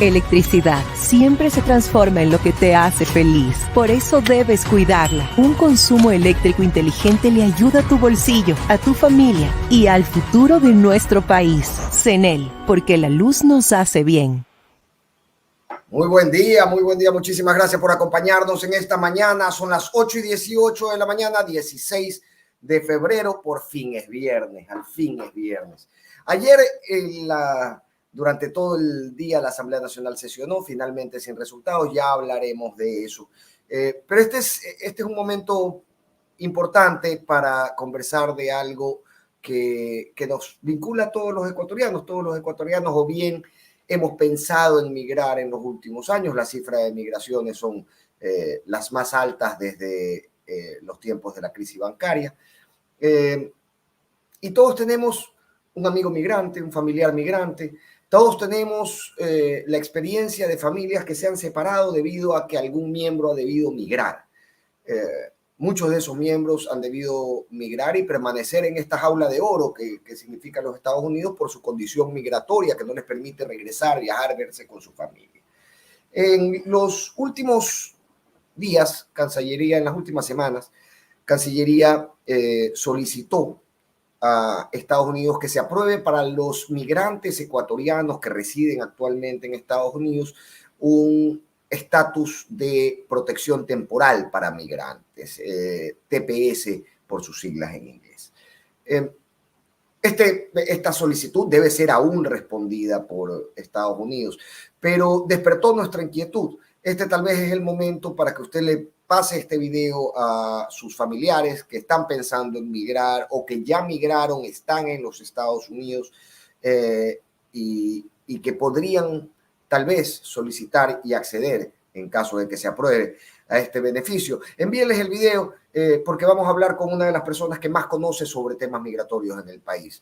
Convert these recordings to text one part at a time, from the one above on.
Electricidad siempre se transforma en lo que te hace feliz. Por eso debes cuidarla. Un consumo eléctrico inteligente le ayuda a tu bolsillo, a tu familia y al futuro de nuestro país. CENEL, porque la luz nos hace bien. Muy buen día, muy buen día. Muchísimas gracias por acompañarnos en esta mañana. Son las 8:18 de la mañana, 16 de febrero. Por fin es viernes, al fin es viernes. Ayer durante todo el día la Asamblea Nacional sesionó, finalmente sin resultados. Ya hablaremos de eso. Pero este es un momento importante para conversar de algo que nos vincula a todos los ecuatorianos o bien hemos pensado en migrar en los últimos años. Las cifras de migraciones son las más altas desde los tiempos de la crisis bancaria. Y todos tenemos un amigo migrante, un familiar migrante. Todos tenemos la experiencia de familias que se han separado debido a que algún miembro ha debido migrar. Muchos de esos miembros han debido migrar y permanecer en esta jaula de oro que significa los Estados Unidos por su condición migratoria que no les permite regresar, viajar, verse con su familia. En los últimos días, en las últimas semanas, Cancillería solicitó a Estados Unidos que se apruebe para los migrantes ecuatorianos que residen actualmente en Estados Unidos un estatus de protección temporal para migrantes, TPS por sus siglas en inglés. Esta solicitud debe ser aún respondida por Estados Unidos, pero despertó nuestra inquietud. Tal vez es el momento para que usted le pase este video a sus familiares que están pensando en migrar o que ya migraron, están en los Estados Unidos y que podrían tal vez solicitar y acceder en caso de que se apruebe a este beneficio. Envíenles el video porque vamos a hablar con una de las personas que más conoce sobre temas migratorios en el país.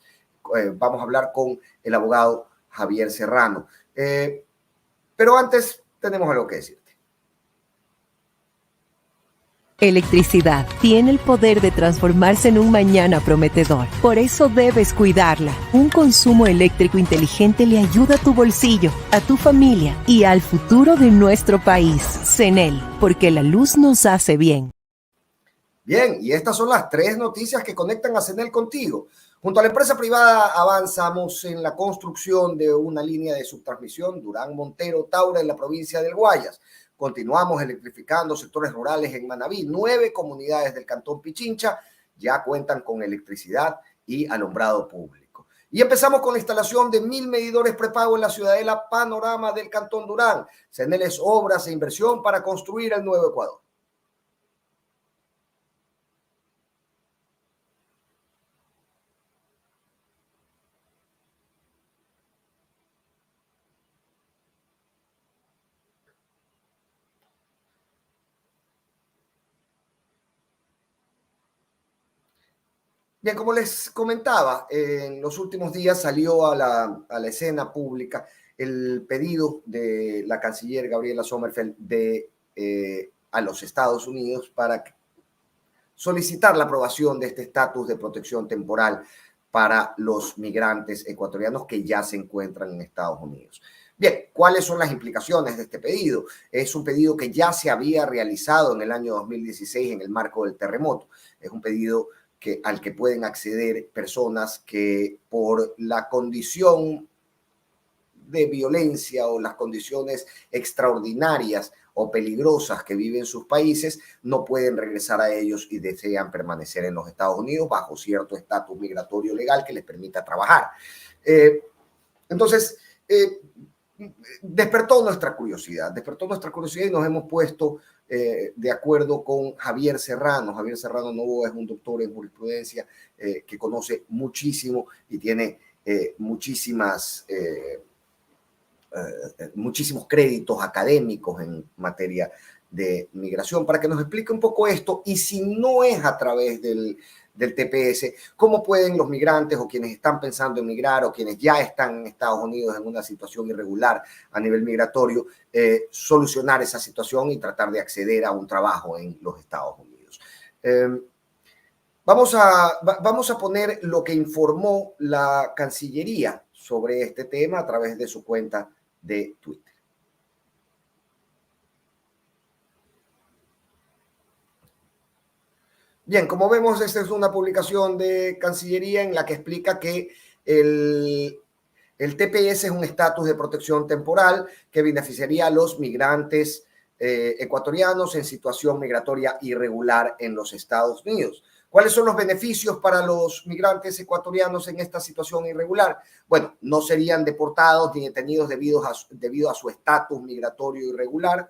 Vamos a hablar con el abogado Javier Serrano. Pero antes tenemos algo que decirte. Electricidad tiene el poder de transformarse en un mañana prometedor. Por eso debes cuidarla. Un consumo eléctrico inteligente le ayuda a tu bolsillo, a tu familia y al futuro de nuestro país. CENEL, porque la luz nos hace bien. Bien, y estas son las 3 noticias que conectan a CENEL contigo. Junto a la empresa privada avanzamos en la construcción de una línea de subtransmisión Durán-Montero-Taura en la provincia del Guayas. Continuamos electrificando sectores rurales en Manabí. 9 comunidades del cantón Pichincha ya cuentan con electricidad y alumbrado público. Y empezamos con la instalación de 1000 medidores prepago en la ciudadela Panorama del cantón Durán. CENEL es obras e inversión para construir el nuevo Ecuador. Bien, como les comentaba, en los últimos días salió a la escena pública el pedido de la canciller Gabriela Sommerfeld a los Estados Unidos para solicitar la aprobación de este estatus de protección temporal para los migrantes ecuatorianos que ya se encuentran en Estados Unidos. Bien, ¿cuáles son las implicaciones de este pedido? Es un pedido que ya se había realizado en el año 2016 en el marco del terremoto. Es un pedido al que pueden acceder personas que por la condición de violencia o las condiciones extraordinarias o peligrosas que viven sus países no pueden regresar a ellos y desean permanecer en los Estados Unidos bajo cierto estatus migratorio legal que les permita trabajar. Entonces, despertó nuestra curiosidad y nos hemos puesto de acuerdo con Javier Serrano. Javier Serrano Novoa es un doctor en jurisprudencia que conoce muchísimo y tiene muchísimos créditos académicos en materia de migración para que nos explique un poco esto y si no es a través del TPS, cómo pueden los migrantes o quienes están pensando en migrar o quienes ya están en Estados Unidos en una situación irregular a nivel migratorio, solucionar esa situación y tratar de acceder a un trabajo en los Estados Unidos. Vamos a poner lo que informó la Cancillería sobre este tema a través de su cuenta de Twitter. Bien, como vemos, esta es una publicación de Cancillería en la que explica que el TPS es un estatus de protección temporal que beneficiaría a los migrantes ecuatorianos en situación migratoria irregular en los Estados Unidos. ¿Cuáles son los beneficios para los migrantes ecuatorianos en esta situación irregular? Bueno, no serían deportados ni detenidos debido a su estatus migratorio irregular.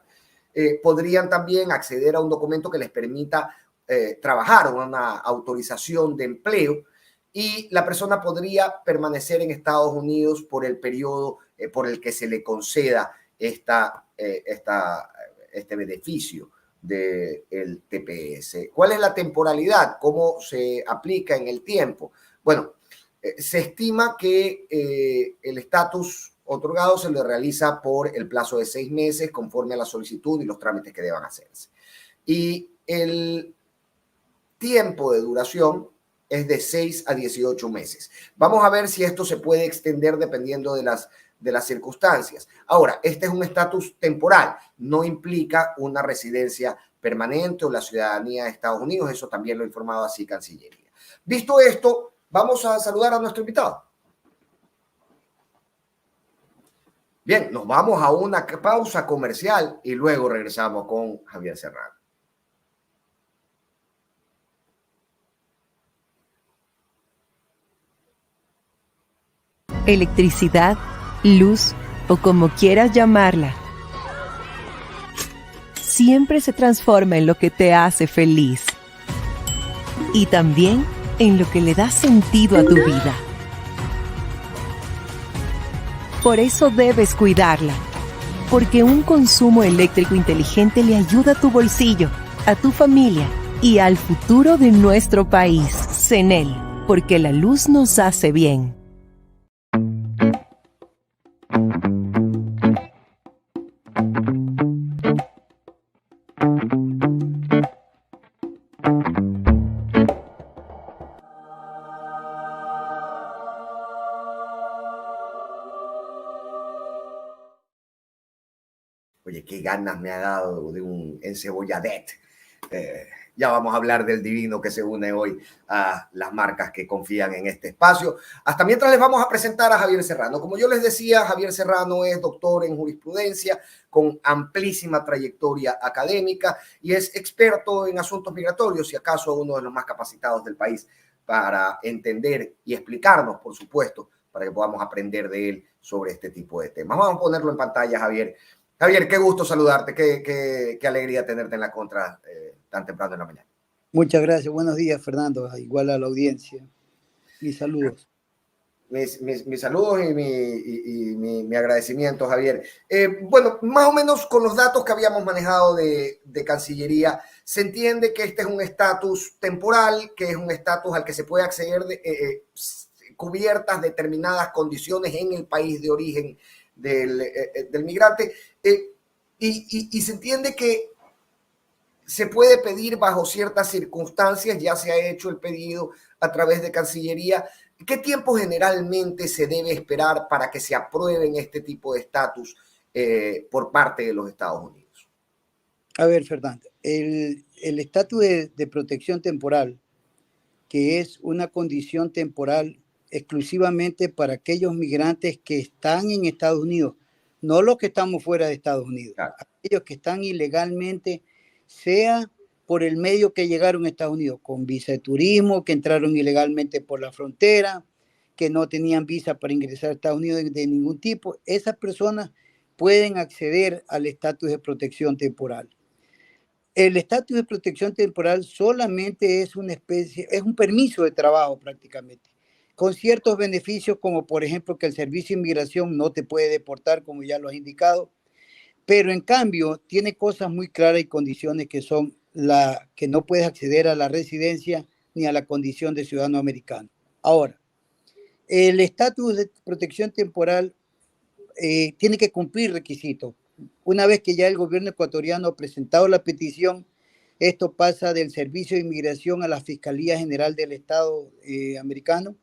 Podrían también acceder a un documento que les permita trabajar, una autorización de empleo, y la persona podría permanecer en Estados Unidos por el periodo por el que se le conceda este beneficio del TPS. ¿Cuál es la temporalidad? ¿Cómo se aplica en el tiempo? Bueno, se estima que el estatus otorgado se le realiza por el plazo de 6 meses conforme a la solicitud y los trámites que deban hacerse. Y el tiempo de duración es de 6 a 18 meses. Vamos a ver si esto se puede extender dependiendo de las circunstancias. Ahora, este es un estatus temporal, no implica una residencia permanente o la ciudadanía de Estados Unidos, eso también lo ha informado así Cancillería. Visto esto, vamos a saludar a nuestro invitado. Bien, nos vamos a una pausa comercial y luego regresamos con Javier Serrano. Electricidad, luz o como quieras llamarla, siempre se transforma en lo que te hace feliz y también en lo que le da sentido a tu vida. Por eso debes cuidarla, porque un consumo eléctrico inteligente le ayuda a tu bolsillo, a tu familia y al futuro de nuestro país. CENEL, porque la luz nos hace bien. Oye, qué ganas me ha dado de un encebolladet. Ya vamos a hablar del divino que se une hoy a las marcas que confían en este espacio. Hasta mientras les vamos a presentar a Javier Serrano. Como yo les decía, Javier Serrano es doctor en jurisprudencia con amplísima trayectoria académica y es experto en asuntos migratorios y acaso uno de los más capacitados del país para entender y explicarnos, por supuesto, para que podamos aprender de él sobre este tipo de temas. Vamos a ponerlo en pantalla, Javier. Javier, qué gusto saludarte, qué alegría tenerte en la contra tan temprano en la mañana. Muchas gracias, buenos días Fernando, igual a la audiencia. Mis saludos. Mis saludos y mi agradecimiento, Javier. Bueno, más o menos con los datos que habíamos manejado de Cancillería, se entiende que este es un estatus temporal, que es un estatus al que se puede acceder cubiertas determinadas condiciones en el país de origen del migrante, y se entiende que se puede pedir bajo ciertas circunstancias, ya se ha hecho el pedido a través de Cancillería. ¿Qué tiempo generalmente se debe esperar para que se aprueben este tipo de estatus por parte de los Estados Unidos? A ver, Fernando, el estatus de protección temporal, que es una condición temporal exclusivamente para aquellos migrantes que están en Estados Unidos, no los que estamos fuera de Estados Unidos, claro. Aquellos que están ilegalmente, sea por el medio que llegaron a Estados Unidos, con visa de turismo, que entraron ilegalmente por la frontera, que no tenían visa para ingresar a Estados Unidos de ningún tipo, esas personas pueden acceder al estatus de protección temporal. El estatus de protección temporal solamente es una especie, es un permiso de trabajo prácticamente, con ciertos beneficios como por ejemplo que el Servicio de Inmigración no te puede deportar como ya lo has indicado, pero en cambio tiene cosas muy claras y condiciones que son que no puedes acceder a la residencia ni a la condición de ciudadano americano. Ahora, el estatus de protección temporal tiene que cumplir requisitos. Una vez que ya el gobierno ecuatoriano ha presentado la petición, esto pasa del Servicio de Inmigración a la Fiscalía General del Estado americano.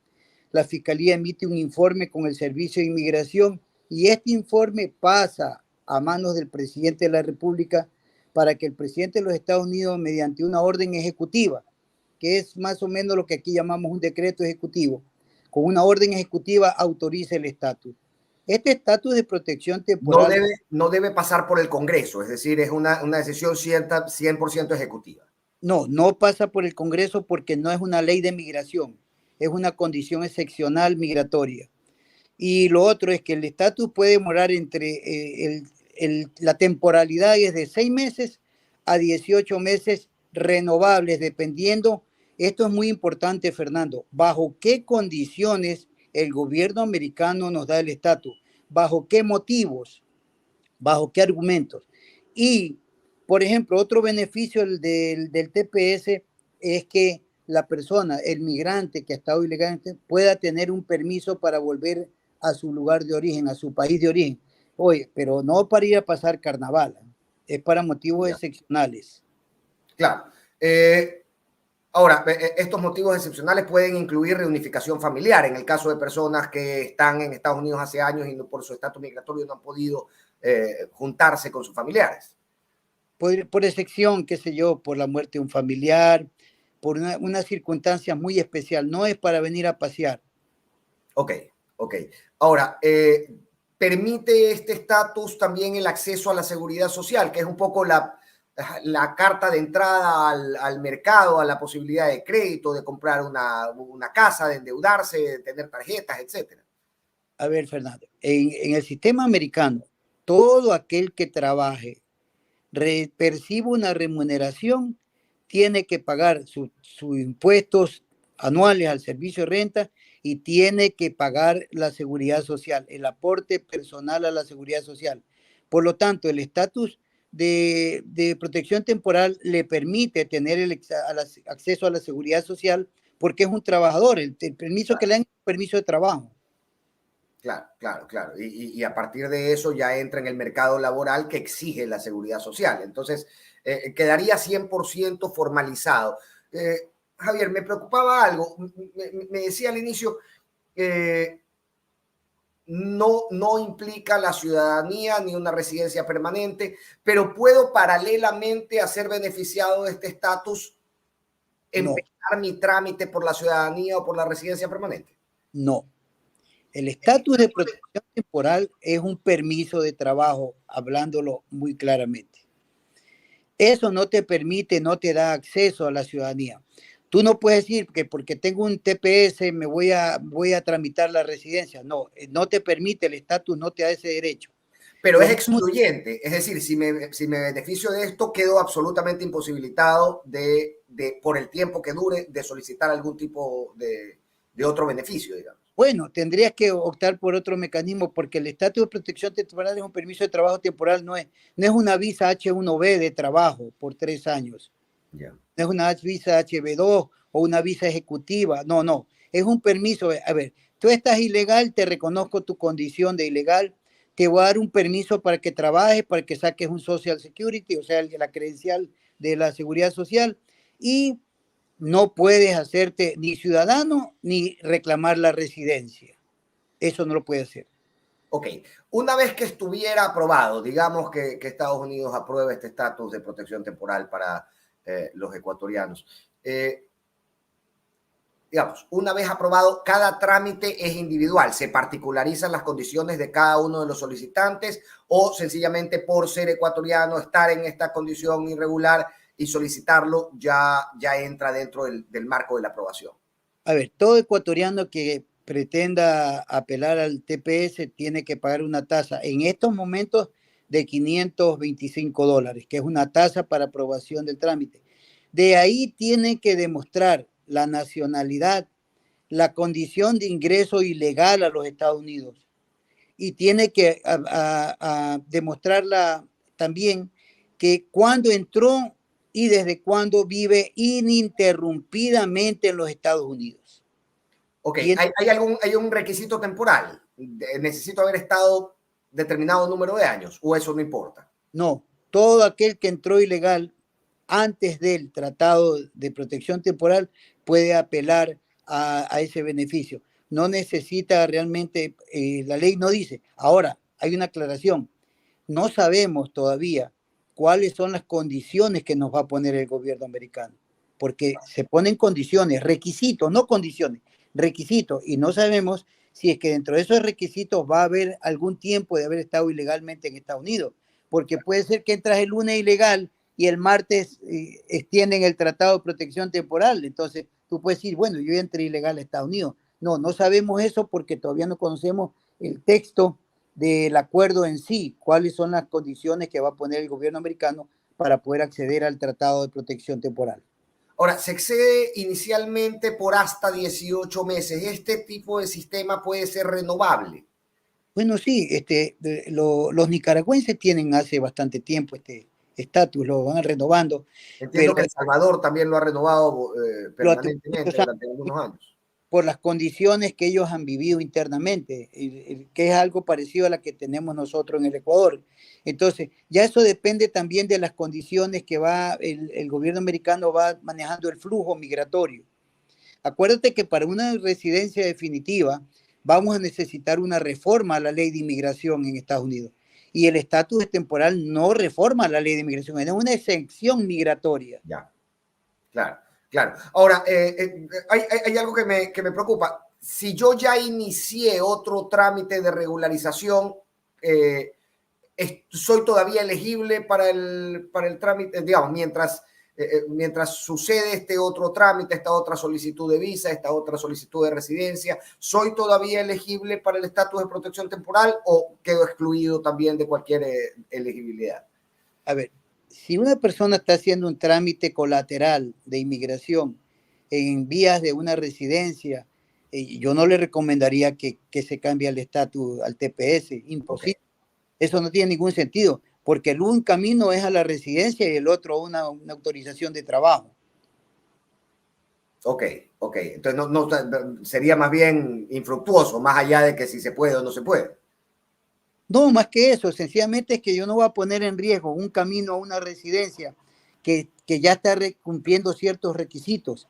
La Fiscalía emite un informe con el Servicio de Inmigración y este informe pasa a manos del presidente de la República para que el presidente de los Estados Unidos, mediante una orden ejecutiva, que es más o menos lo que aquí llamamos un decreto ejecutivo, con una orden ejecutiva autoriza el estatus. Este estatus de protección temporal no debe pasar por el Congreso, es decir, es una decisión 100% ejecutiva. no pasa por el Congreso porque no es una ley de migración, es una condición excepcional migratoria. Y lo otro es que el estatus puede demorar entre la temporalidad es de 6 meses a 18 meses renovables, dependiendo. Esto es muy importante, Fernando. ¿Bajo qué condiciones el gobierno americano nos da el estatus? ¿Bajo qué motivos? ¿Bajo qué argumentos? Y, por ejemplo, otro beneficio del TPS es que la persona, el migrante que ha estado ilegalmente, pueda tener un permiso para volver a su lugar de origen, a su país de origen. Oye, pero no para ir a pasar carnaval, es para motivos excepcionales. Claro. Ahora, estos motivos excepcionales pueden incluir reunificación familiar en el caso de personas que están en Estados Unidos hace años y por su estatus migratorio no han podido juntarse con sus familiares. Por excepción, qué sé yo, por la muerte de un familiar, por una circunstancia muy especial, no es para venir a pasear. Ok. Ahora, ¿permite este estatus también el acceso a la seguridad social, que es un poco la carta de entrada al mercado, a la posibilidad de crédito, de comprar una casa, de endeudarse, de tener tarjetas, etcétera? A ver, Fernando, en el sistema americano, todo aquel que trabaje, perciba una remuneración, tiene que pagar sus impuestos anuales al servicio de renta y tiene que pagar la seguridad social, el aporte personal a la seguridad social. Por lo tanto, el estatus de protección temporal le permite tener acceso a la seguridad social porque es un trabajador. El permiso que le dan es un permiso de trabajo. Claro. Y a partir de eso ya entra en el mercado laboral que exige la seguridad social. Entonces, quedaría 100% formalizado. Javier, me preocupaba algo. Me decía al inicio, no implica la ciudadanía ni una residencia permanente, pero puedo paralelamente hacer beneficiado de este estatus, empezar mi trámite por la ciudadanía o por la residencia permanente. No. El estatus de protección temporal es un permiso de trabajo, hablándolo muy claramente. Eso no te permite, no te da acceso a la ciudadanía. Tú no puedes decir que porque tengo un TPS me voy a tramitar la residencia. No te permite, el estatus no te da ese derecho. Pero es excluyente, es decir, si me beneficio de esto, quedo absolutamente imposibilitado por el tiempo que dure, de solicitar algún tipo de otro beneficio, digamos. Bueno, tendrías que optar por otro mecanismo porque el estatus de protección temporal es un permiso de trabajo temporal, no es una visa H1B de trabajo por 3 años. Yeah. No es una visa HB2 o una visa ejecutiva, no, es un permiso. A ver, tú estás ilegal, te reconozco tu condición de ilegal, te voy a dar un permiso para que trabajes, para que saques un Social Security, o sea, la credencial de la seguridad social, y no puedes hacerte ni ciudadano ni reclamar la residencia. Eso no lo puede hacer. Ok, una vez que estuviera aprobado, digamos que Estados Unidos apruebe este estatus de protección temporal para los ecuatorianos, digamos, una vez aprobado, cada trámite es individual, se particularizan las condiciones de cada uno de los solicitantes o sencillamente por ser ecuatoriano, estar en esta condición irregular y solicitarlo ya entra dentro del marco de la aprobación. A ver, todo ecuatoriano que pretenda apelar al TPS tiene que pagar una tasa en estos momentos de $525, que es una tasa para aprobación del trámite. De ahí tiene que demostrar la nacionalidad, la condición de ingreso ilegal a los Estados Unidos y tiene que demostrarla también que cuando entró y desde cuándo vive ininterrumpidamente en los Estados Unidos. Ok, ¿hay un requisito temporal? ¿Necesito haber estado determinado número de años o eso no importa? No, todo aquel que entró ilegal antes del Tratado de Protección Temporal puede apelar a ese beneficio. No necesita realmente, la ley no dice. Ahora, hay una aclaración. No sabemos todavía cuáles son las condiciones que nos va a poner el gobierno americano. porque se ponen condiciones, requisitos, no condiciones, requisitos, y no sabemos si es que dentro de esos requisitos va a haber algún tiempo de haber estado ilegalmente en Estados Unidos, porque puede ser que entras el lunes ilegal y el martes extienden el tratado de protección temporal, entonces tú puedes decir, bueno, yo entré ilegal a Estados Unidos. No, no sabemos eso porque todavía no conocemos el texto del acuerdo en sí, cuáles son las condiciones que va a poner el gobierno americano para poder acceder al tratado de protección temporal. Ahora, se excede inicialmente por hasta 18 meses. ¿Este tipo de sistema puede ser renovable? Bueno, sí, los nicaragüenses tienen hace bastante tiempo este estatus, lo van renovando. Entiendo Pero que El Salvador también lo ha renovado lo permanentemente atribuyen durante algunos años. por las condiciones que ellos han vivido internamente, que es algo parecido a la que tenemos nosotros en el Ecuador. Entonces, ya eso depende también de las condiciones que va el gobierno americano va manejando el flujo migratorio. Acuérdate que para una residencia definitiva vamos a necesitar una reforma a la ley de inmigración en Estados Unidos. Y el estatus temporal no reforma la ley de inmigración, es una exención migratoria. Ya, claro, claro. Ahora, hay algo que me preocupa. Si yo ya inicié otro trámite de regularización, soy todavía elegible para el trámite, digamos, mientras sucede este otro trámite, esta otra solicitud de visa, esta otra solicitud de residencia, ¿soy todavía elegible para el estatus de protección temporal o quedo excluido también de cualquier elegibilidad? A ver, si una persona está haciendo un trámite colateral de inmigración en vías de una residencia, yo no le recomendaría que se cambie el estatus al TPS, imposible. Okay. Eso no tiene ningún sentido, porque un camino es a la residencia y el otro una autorización de trabajo. Ok. Entonces no, sería más bien infructuoso, más allá de que si se puede o no se puede. No, más que eso, sencillamente es que yo no voy a poner en riesgo un camino a una residencia que ya está cumpliendo ciertos requisitos.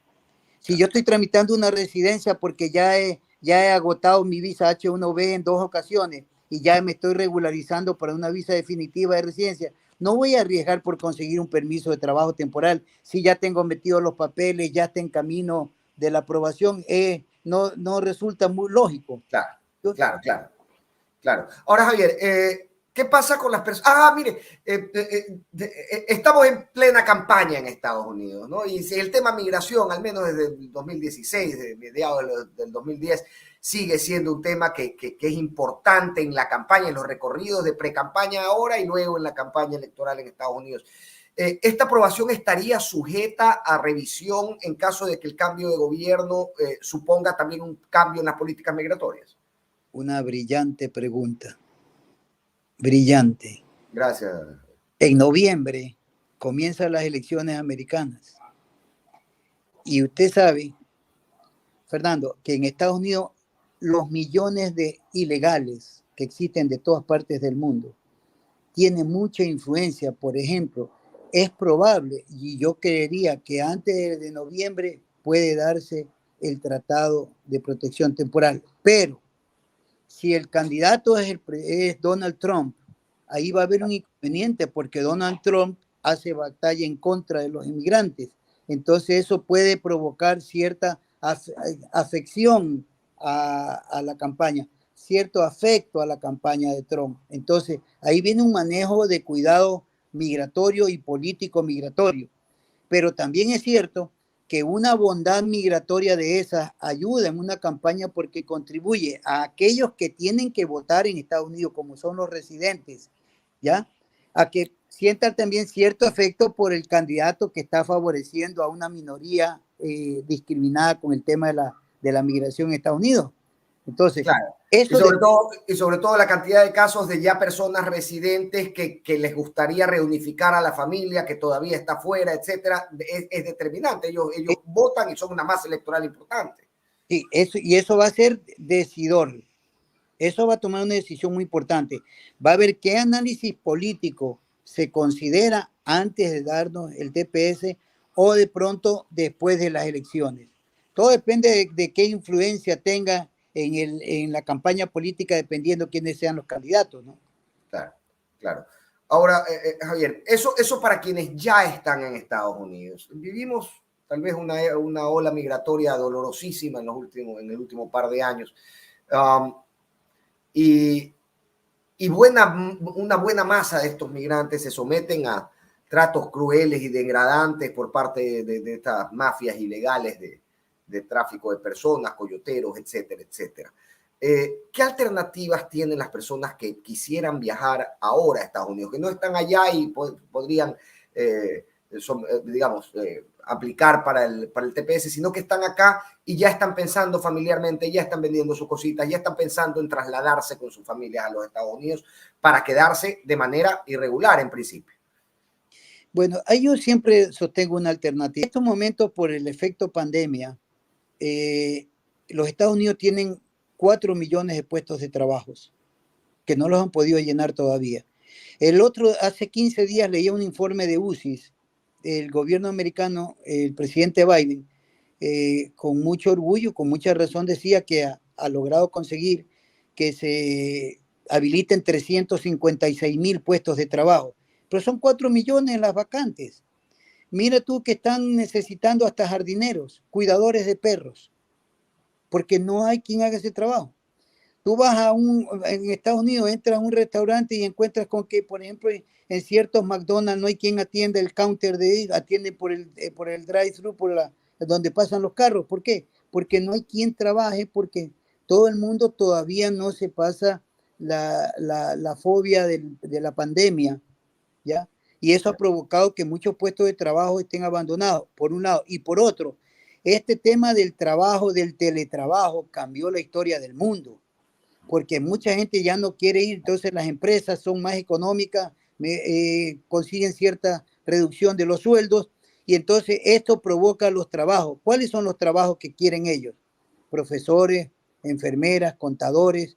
Si yo estoy tramitando una residencia porque ya he agotado mi visa H1B en 2 ocasiones y ya me estoy regularizando para una visa definitiva de residencia, no voy a arriesgar por conseguir un permiso de trabajo temporal si ya tengo metidos los papeles, ya está en camino de la aprobación, no resulta muy lógico. Claro. Ahora, Javier, ¿qué pasa con las personas? Mire, estamos en plena campaña en Estados Unidos, ¿no? Y si el tema migración, al menos desde el 2016, desde mediados del 2010, sigue siendo un tema que es importante en la campaña, en los recorridos de pre-campaña ahora y luego en la campaña electoral en Estados Unidos. ¿Esta aprobación estaría sujeta a revisión en caso de que el cambio de gobierno suponga también un cambio en las políticas migratorias? Una brillante pregunta. Brillante. Gracias. En noviembre comienzan las elecciones americanas. Y usted sabe, Fernando, que en Estados Unidos los millones de ilegales que existen de todas partes del mundo tienen mucha influencia. Por ejemplo, es probable, y yo creería que antes de noviembre puede darse el tratado de protección temporal. Pero si el candidato es Donald Trump, ahí va a haber un inconveniente porque Donald Trump hace batalla en contra de los inmigrantes. Entonces eso puede provocar cierta afección a la campaña, cierto afecto a la campaña de Trump. Entonces ahí viene un manejo de cuidado migratorio y político migratorio. Pero también es cierto que una bondad migratoria de esas ayuda en una campaña porque contribuye a aquellos que tienen que votar en Estados Unidos, como son los residentes, ¿ya? A que sientan también cierto afecto por el candidato que está favoreciendo a una minoría discriminada con el tema de la migración en Estados Unidos. Entonces, claro. Y sobre todo la cantidad de casos de ya personas residentes que les gustaría reunificar a la familia, que todavía está fuera, etcétera, es determinante. Ellos votan y son una masa electoral importante. Sí, eso va a ser decidor. Eso va a tomar una decisión muy importante. Va a ver qué análisis político se considera antes de darnos el TPS o de pronto después de las elecciones. Todo depende de qué influencia tenga en la campaña política, dependiendo quiénes sean los candidatos, ¿no? Claro. Ahora, Javier, eso para quienes ya están en Estados Unidos. Vivimos tal vez una ola migratoria dolorosísima en el último par de años. Y una buena masa de estos migrantes se someten a tratos crueles y degradantes por parte de estas mafias ilegales de tráfico de personas, coyoteros, etcétera, etcétera. ¿Qué alternativas tienen las personas que quisieran viajar ahora a Estados Unidos, que no están allá y podrían, aplicar para el TPS, sino que están acá y ya están pensando familiarmente, ya están vendiendo sus cositas, ya están pensando en trasladarse con sus familias a los Estados Unidos para quedarse de manera irregular en principio? Bueno, ahí yo siempre sostengo una alternativa. En estos momentos, por el efecto pandemia, los Estados Unidos tienen 4 millones de puestos de trabajo que no los han podido llenar todavía. Hace 15 días leía un informe de UCIS, el gobierno americano, el presidente Biden, con mucho orgullo, con mucha razón, decía que ha logrado conseguir que se habiliten 356,000 puestos de trabajo, pero son 4 millones las vacantes. Mira tú que están necesitando hasta jardineros, cuidadores de perros, porque no hay quien haga ese trabajo. Tú vas en Estados Unidos, entras a un restaurante y encuentras con que, por ejemplo, en ciertos McDonald's no hay quien atienda el counter atiende por el drive-thru, donde pasan los carros. ¿Por qué? Porque no hay quien trabaje, porque todo el mundo todavía no se pasa la fobia de la pandemia, ¿ya? Y eso ha provocado que muchos puestos de trabajo estén abandonados, por un lado. Y por otro, este tema del trabajo, del teletrabajo, cambió la historia del mundo, porque mucha gente ya no quiere ir, entonces las empresas son más económicas, consiguen cierta reducción de los sueldos, y entonces esto provoca los trabajos. ¿Cuáles son los trabajos que quieren ellos? Profesores, enfermeras, contadores,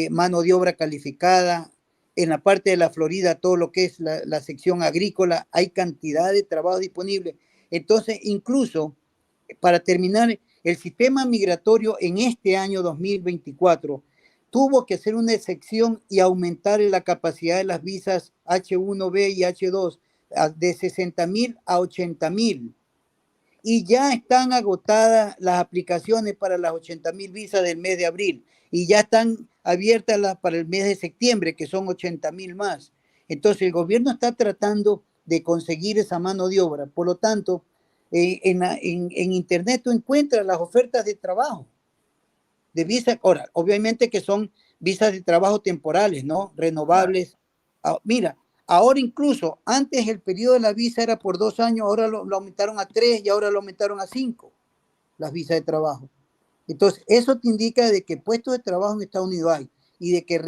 mano de obra calificada. En la parte de la Florida, todo lo que es la sección agrícola, hay cantidad de trabajo disponible. Entonces, incluso, para terminar, el sistema migratorio en este año 2024 tuvo que hacer una excepción y aumentar la capacidad de las visas H1B y H2 de 60,000 a 80,000. Y ya están agotadas las aplicaciones para las 80,000 visas del mes de abril. Y ya están abiertas para el mes de septiembre, que son 80,000 más. Entonces el gobierno está tratando de conseguir esa mano de obra. Por lo tanto, en Internet tú encuentras las ofertas de trabajo, de visa. Ahora, obviamente que son visas de trabajo temporales, ¿no? Renovables. Mira, ahora incluso, antes el periodo de la visa era por 2 años, ahora lo aumentaron a 3 y ahora lo aumentaron a 5, las visas de trabajo. Entonces, eso te indica de que puestos de trabajo en Estados Unidos hay, y de que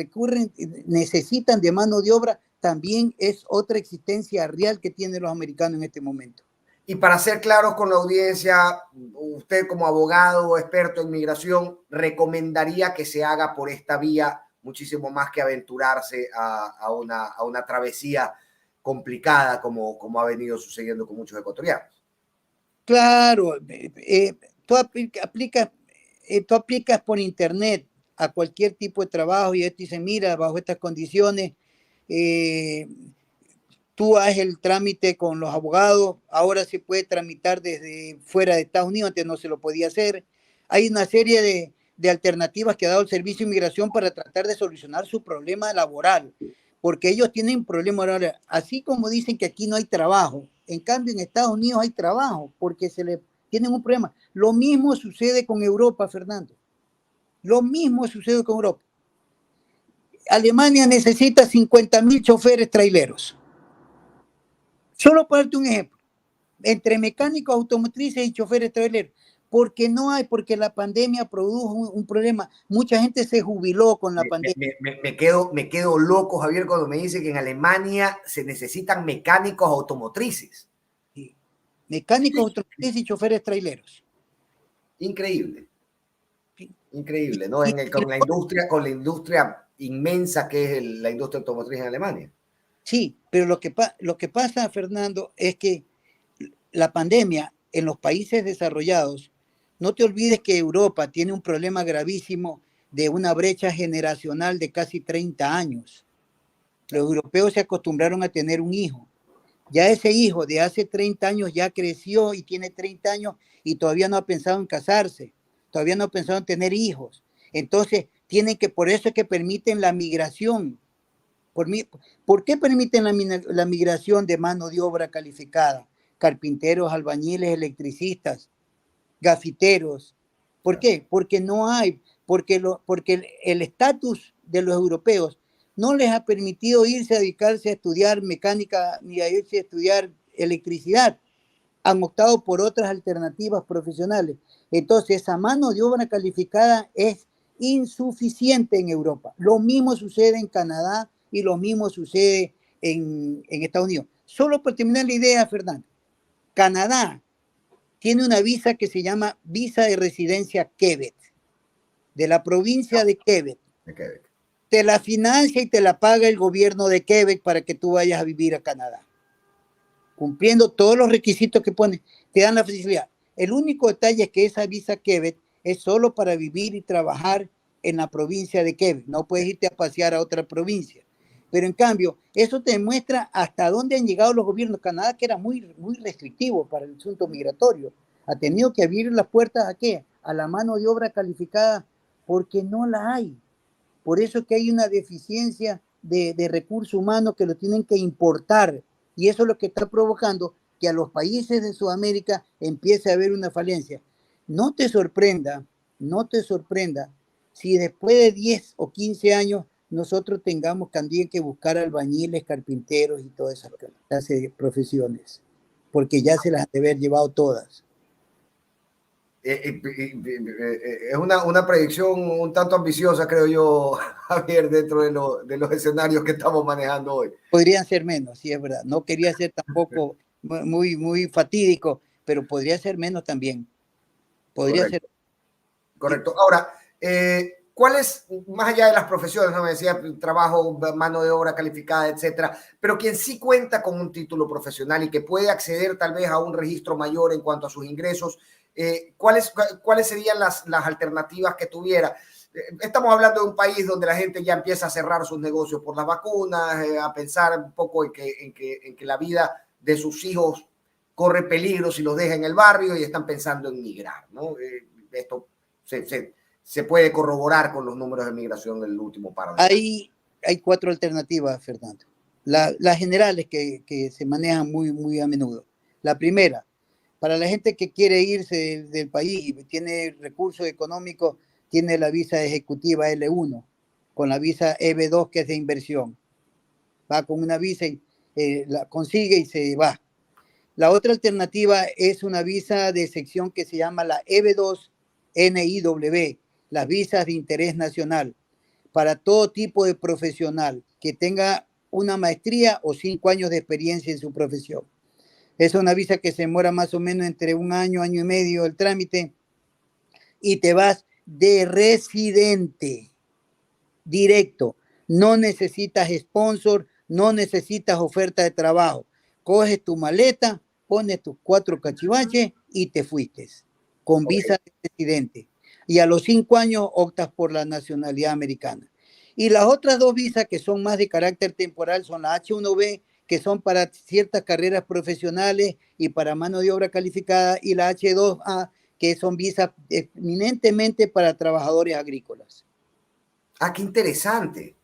necesitan de mano de obra, también es otra existencia real que tienen los americanos en este momento. Y para ser claros con la audiencia, usted como abogado experto en migración, ¿recomendaría que se haga por esta vía muchísimo más que aventurarse a una travesía complicada como ha venido sucediendo con muchos ecuatorianos? Claro, tú aplicas por internet a cualquier tipo de trabajo y ellos te dicen, mira, bajo estas condiciones, tú haces el trámite con los abogados, ahora se puede tramitar desde fuera de Estados Unidos, antes no se lo podía hacer. Hay una serie de alternativas que ha dado el Servicio de Inmigración para tratar de solucionar su problema laboral, porque ellos tienen problemas laborales. Así como dicen que aquí no hay trabajo, en cambio en Estados Unidos hay trabajo, porque tienen un problema. Lo mismo sucede con Europa, Fernando. Lo mismo sucede con Europa. Alemania necesita 50,000 choferes traileros. Solo para darte un ejemplo, entre mecánicos automotrices y choferes traileros, porque porque la pandemia produjo un problema. Mucha gente se jubiló con la pandemia. Me quedo loco, Javier, cuando me dice que en Alemania se necesitan mecánicos automotrices. Sí. Mecánicos automotrices y choferes traileros. Increíble. Sí. Increíble, ¿no? Con la industria inmensa que es la industria automotriz en Alemania. Sí, pero lo que pasa, Fernando, es que la pandemia en los países desarrollados, no te olvides que Europa tiene un problema gravísimo de una brecha generacional de casi 30 años. Los europeos se acostumbraron a tener un hijo. Ya ese hijo de hace 30 años ya creció y tiene 30 años y todavía no ha pensado en casarse, todavía no ha pensado en tener hijos. Entonces, por eso es que permiten la migración. ¿Por qué permiten la migración de mano de obra calificada? Carpinteros, albañiles, electricistas, gafiteros. ¿Por qué? Porque no hay, porque el estatus de los europeos no les ha permitido irse a dedicarse a estudiar mecánica ni a irse a estudiar electricidad. Han optado por otras alternativas profesionales. Entonces, esa mano de obra calificada es insuficiente en Europa. Lo mismo sucede en Canadá y lo mismo sucede en Estados Unidos. Solo para terminar la idea, Fernando, Canadá tiene una visa que se llama visa de residencia Quebec, de la provincia de Quebec. Te la financia y te la paga el gobierno de Quebec para que tú vayas a vivir a Canadá. Cumpliendo todos los requisitos que pone, te dan la facilidad. El único detalle es que esa visa Quebec es solo para vivir y trabajar en la provincia de Quebec. No puedes irte a pasear a otra provincia. Pero en cambio, eso te demuestra hasta dónde han llegado los gobiernos. Canadá, que era muy, muy restrictivo para el asunto migratorio, ha tenido que abrir las puertas ¿a qué? A la mano de obra calificada, porque no la hay. Por eso es que hay una deficiencia de recursos humanos que lo tienen que importar. Y eso es lo que está provocando que a los países de Sudamérica empiece a haber una falencia. No te sorprenda si después de 10 o 15 años nosotros tengamos también que buscar albañiles, carpinteros y todas esas clases de profesiones, porque ya se las han de haber llevado todas. Es una predicción un tanto ambiciosa, creo yo, Javier, dentro de los escenarios que estamos manejando hoy. Podrían ser menos, sí, es verdad. No quería ser tampoco muy fatídico, pero podría ser menos también. Podría ser. Correcto. Ahora, ¿cuál es, más allá de las profesiones, no me decía, trabajo, mano de obra calificada, etcétera, pero quien sí cuenta con un profesional y que puede acceder tal vez a un registro mayor en cuanto a sus ingresos, ¿cuáles serían las alternativas que tuviera? Estamos hablando de un país donde la gente ya empieza a cerrar sus negocios por las vacunas, a pensar un poco en que la vida de sus hijos corre peligro si los deja en el barrio y están pensando en migrar, ¿no? Esto se puede corroborar con los números de migración del último par de años. Hay 4 alternativas, Fernando. Las generales que se manejan muy a menudo. La primera, para la gente que quiere irse del país y tiene recursos económicos, tiene la visa ejecutiva L1, con la visa EB2, que es de inversión. Va con una visa y la consigue y se va. La otra alternativa es una visa de sección que se llama la EB2 NIW, las visas de interés nacional, para todo tipo de profesional que tenga una maestría o 5 años de experiencia en su profesión. Es una visa que se demora más o menos entre 1 año, año y medio el trámite, y te vas de residente directo. No necesitas sponsor, no necesitas oferta de trabajo. Coges tu maleta, pones tus 4 cachivaches y te fuiste con visa de residente. Y a los 5 años optas por la nacionalidad americana. Y las otras 2 visas que son más de carácter temporal son la H1B, que son para ciertas carreras profesionales y para mano de obra calificada, y la H2A, que son visas eminentemente para trabajadores agrícolas. Ah, qué interesante.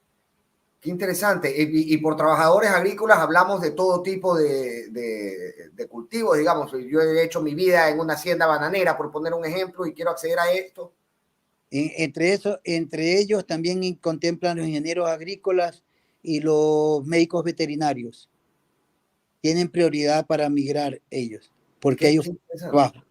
Qué interesante. Y por trabajadores agrícolas hablamos de todo tipo de cultivos, digamos. Yo he hecho mi vida en una hacienda bananera, por poner un ejemplo, y quiero acceder a esto. Entre ellos también contemplan los ingenieros agrícolas y los médicos veterinarios. Tienen prioridad para migrar ellos, porque ellos trabajan.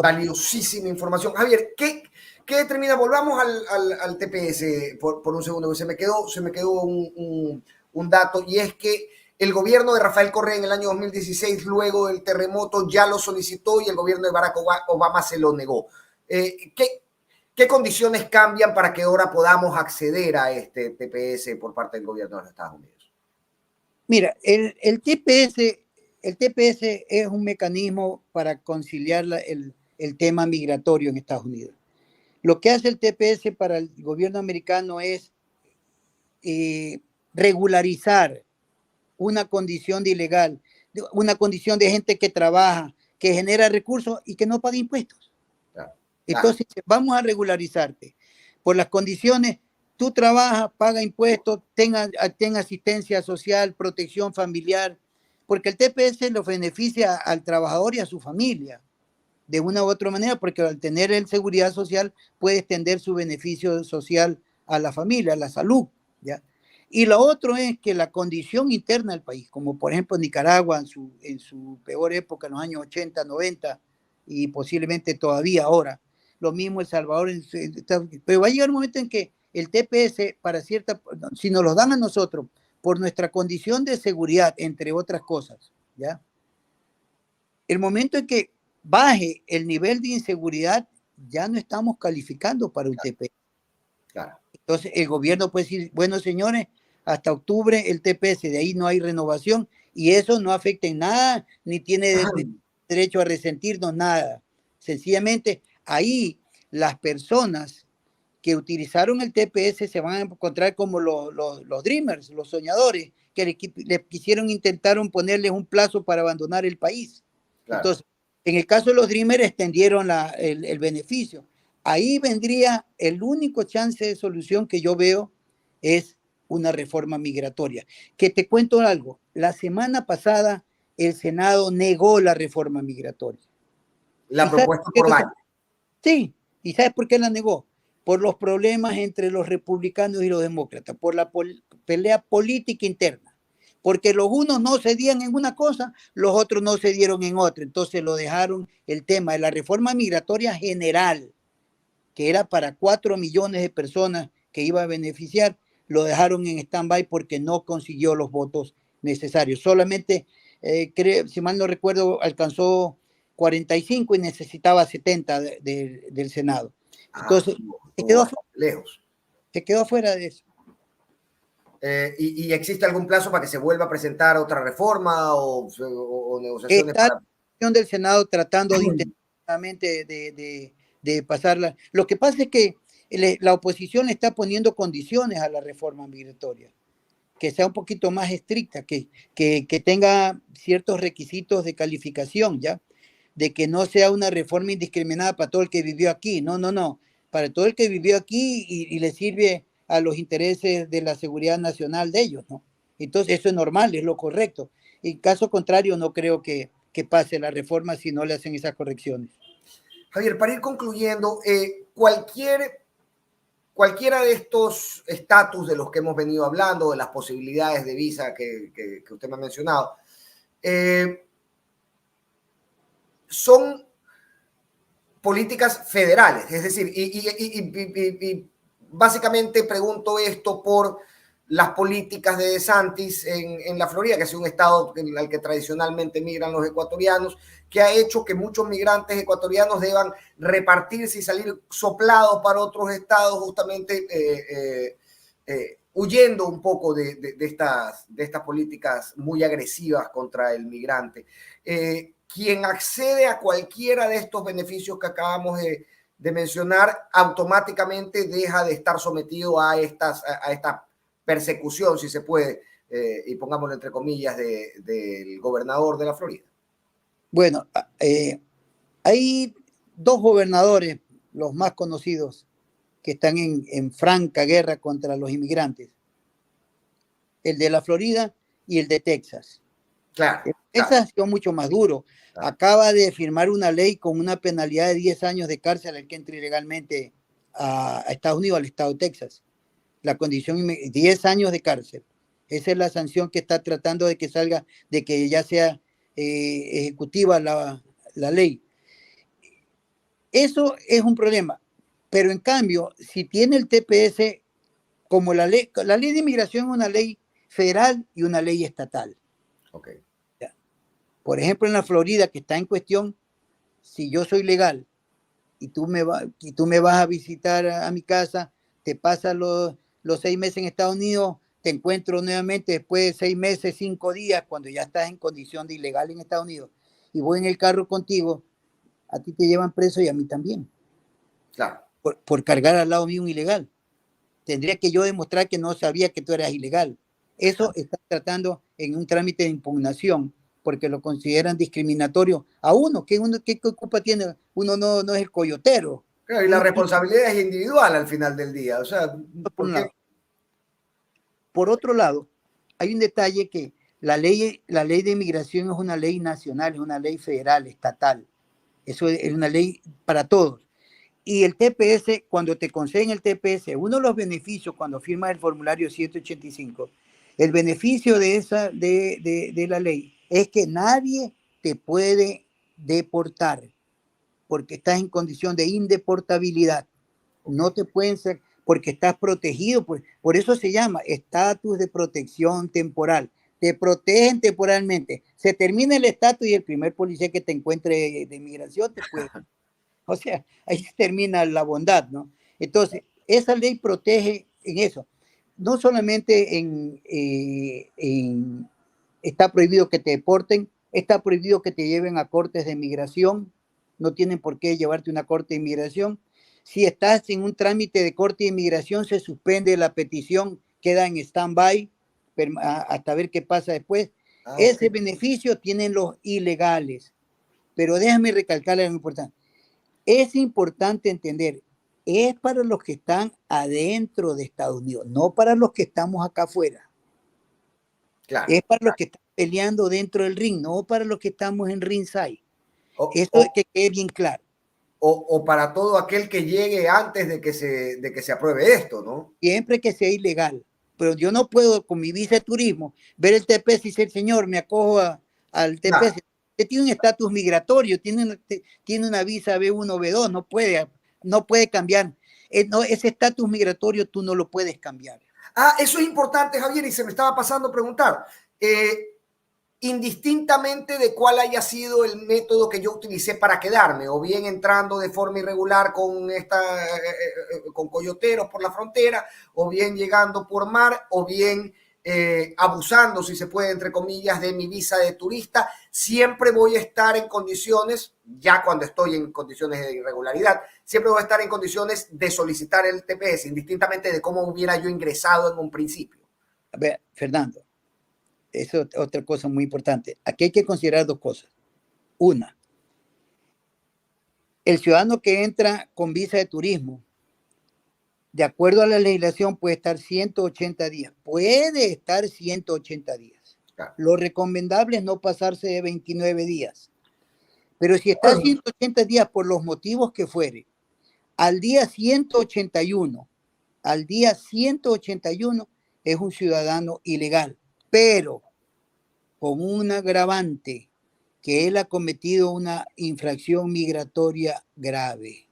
Valiosísima información. Javier, ¿qué determina? Volvamos al TPS por un segundo. Se me quedó un dato, y es que el gobierno de Rafael Correa en el año 2016, luego del terremoto, ya lo solicitó y el gobierno de Barack Obama se lo negó. ¿Qué condiciones cambian para que ahora podamos acceder a este TPS por parte del gobierno de los Estados Unidos? Mira, el TPS es un mecanismo para conciliar el tema migratorio en Estados Unidos. Lo que hace el TPS para el gobierno americano es regularizar una condición de ilegal, una condición de gente que trabaja, que genera recursos y que no paga impuestos. Claro. Entonces, vamos a regularizarte por las condiciones. Tú trabajas, paga impuestos, tenga asistencia social, protección familiar, porque el TPS lo beneficia al trabajador y a su familia de una u otra manera, porque al tener el seguridad social puede extender su beneficio social a la familia, a la salud, ¿ya? Y lo otro es que la condición interna del país, como por ejemplo Nicaragua en su peor época, en los años 80, 90, y posiblemente todavía ahora, lo mismo El Salvador, pero va a llegar un momento en que el TPS, si nos lo dan a nosotros, por nuestra condición de seguridad, entre otras cosas, ¿ya? El momento en que baje el nivel de inseguridad, ya no estamos calificando para un TPS. Claro. Entonces, el gobierno puede decir, bueno, señores, hasta octubre el TPS, de ahí no hay renovación, y eso no afecta en nada, ni tiene derecho a resentirnos nada. Sencillamente, ahí las personas que utilizaron el TPS se van a encontrar como los dreamers, los soñadores, que le quisieron intentaron ponerles un plazo para abandonar el país. Claro. Entonces, en el caso de los dreamers extendieron el beneficio. Ahí vendría el único chance de solución que yo veo es una reforma migratoria. Que te cuento algo, la semana pasada el Senado negó la reforma migratoria. La propuesta por Biden. Sí, ¿y sabes por qué la negó? Por los problemas entre los republicanos y los demócratas, por la pelea política interna. Porque los unos no cedían en una cosa, los otros no cedieron en otra. Entonces lo dejaron el tema de la reforma migratoria general, que era para 4 millones de personas que iba a beneficiar, lo dejaron en stand-by porque no consiguió los votos necesarios. Solamente, si mal no recuerdo, alcanzó 45 y necesitaba 70 del Senado. Entonces, lejos. Se quedó fuera de eso. ¿Y existe algún plazo para que se vuelva a presentar otra reforma o negociaciones? Está la Comisión del Senado tratando de pasarla. Lo que pasa es que la oposición le está poniendo condiciones a la reforma migratoria, que sea un poquito más estricta, que tenga ciertos requisitos de calificación, ¿ya? De que no sea una reforma indiscriminada para todo el que vivió aquí. No. Para todo el que vivió aquí y le sirve a los intereses de la seguridad nacional de ellos, ¿no? Entonces eso es normal, es lo correcto. En caso contrario, no creo que pase la reforma si no le hacen esas correcciones. Javier, para ir concluyendo, cualquiera de estos estatus de los que hemos venido hablando, de las posibilidades de visa que usted me ha mencionado, son políticas federales, es decir, y básicamente pregunto esto por las políticas de DeSantis en la Florida, que es un estado al que tradicionalmente migran los ecuatorianos, que ha hecho que muchos migrantes ecuatorianos deban repartirse y salir soplados para otros estados, justamente huyendo un poco de estas políticas muy agresivas contra el migrante. Quien accede a cualquiera de estos beneficios que acabamos de mencionar, automáticamente deja de estar sometido a esta persecución, si se puede, y pongámoslo entre comillas, del gobernador de la Florida. Bueno, hay dos gobernadores, los más conocidos, que están en franca guerra contra los inmigrantes. El de la Florida y el de Texas. Claro. Texas ha sido mucho más duro. Claro. Acaba de firmar una ley con una penalidad de 10 años de cárcel al que entre ilegalmente a Estados Unidos, al estado de Texas. La condición, 10 años de cárcel. Esa es la sanción que está tratando de que salga, de que ya sea ejecutiva la ley. Eso es un problema. Pero en cambio, si tiene el TPS, como la ley de inmigración es una ley federal y una ley estatal. Okay. Por ejemplo, en la Florida, que está en cuestión, si yo soy legal y tú me vas a visitar a mi casa, te pasas los 6 meses en Estados Unidos, te encuentro nuevamente después de 6 meses, 5 días, cuando ya estás en condición de ilegal en Estados Unidos, y voy en el carro contigo, a ti te llevan preso y a mí también. Claro. Por cargar al lado mío un ilegal. Tendría que yo demostrar que no sabía que tú eras ilegal. Eso está tratando en un trámite de impugnación porque lo consideran discriminatorio a uno. ¿Qué culpa tiene? Uno no es el coyotero. Claro, y la responsabilidad es individual al final del día. O sea, por un lado. Por otro lado, hay un detalle que la ley de inmigración es una ley nacional, es una ley federal, estatal. Eso es una ley para todos. Y el TPS, cuando te conceden el TPS, uno de los beneficios cuando firmas el formulario 185, el beneficio de la ley es que nadie te puede deportar porque estás en condición de indeportabilidad. No te pueden ser, porque estás protegido. Por eso se llama estatus de protección temporal. Te protegen temporalmente. Se termina el estatus y el primer policía que te encuentre de inmigración te puede. O sea, ahí se termina la bondad, ¿no? Entonces, esa ley protege en eso. No solamente está prohibido que te deporten, está prohibido que te lleven a cortes de inmigración. No tienen por qué llevarte a una corte de inmigración. Si estás en un trámite de corte de inmigración, se suspende la petición, queda en stand-by hasta ver qué pasa después. Ese beneficio tienen los ilegales. Pero déjame recalcar algo importante. Es importante entender, es para los que están adentro de Estados Unidos, no para los que estamos acá afuera. Claro, es para los que están peleando dentro del ring, no para los que estamos en ringside. Esto es que quede bien claro. O para todo aquel que llegue antes de que se apruebe esto, ¿no? Siempre que sea ilegal. Pero yo no puedo, con mi visa de turismo, ver el TPS y decir, señor, me acojo al TPS. Claro. Usted tiene un estatus migratorio, tiene una visa B1, B2, no puede cambiar. Ese estatus migratorio tú no lo puedes cambiar. Eso es importante, Javier, y se me estaba pasando a preguntar. Indistintamente de cuál haya sido el método que yo utilicé para quedarme, o bien entrando de forma irregular con coyoteros por la frontera, o bien llegando por mar, o bien abusando, si se puede, entre comillas, de mi visa de turista, siempre voy a estar en condiciones, ya cuando estoy en condiciones de irregularidad, siempre voy a estar en condiciones de solicitar el TPS, indistintamente de cómo hubiera yo ingresado en un principio. A ver, Fernando, eso es otra cosa muy importante. Aquí hay que considerar dos cosas. Una, el ciudadano que entra con visa de turismo, de acuerdo a la legislación, puede estar 180 días. Puede estar 180 días. Claro. Lo recomendable es no pasarse de 29 días. Pero si está 180 días por los motivos que fuere, al día 181 es un ciudadano ilegal. Pero con un agravante, que él ha cometido una infracción migratoria grave,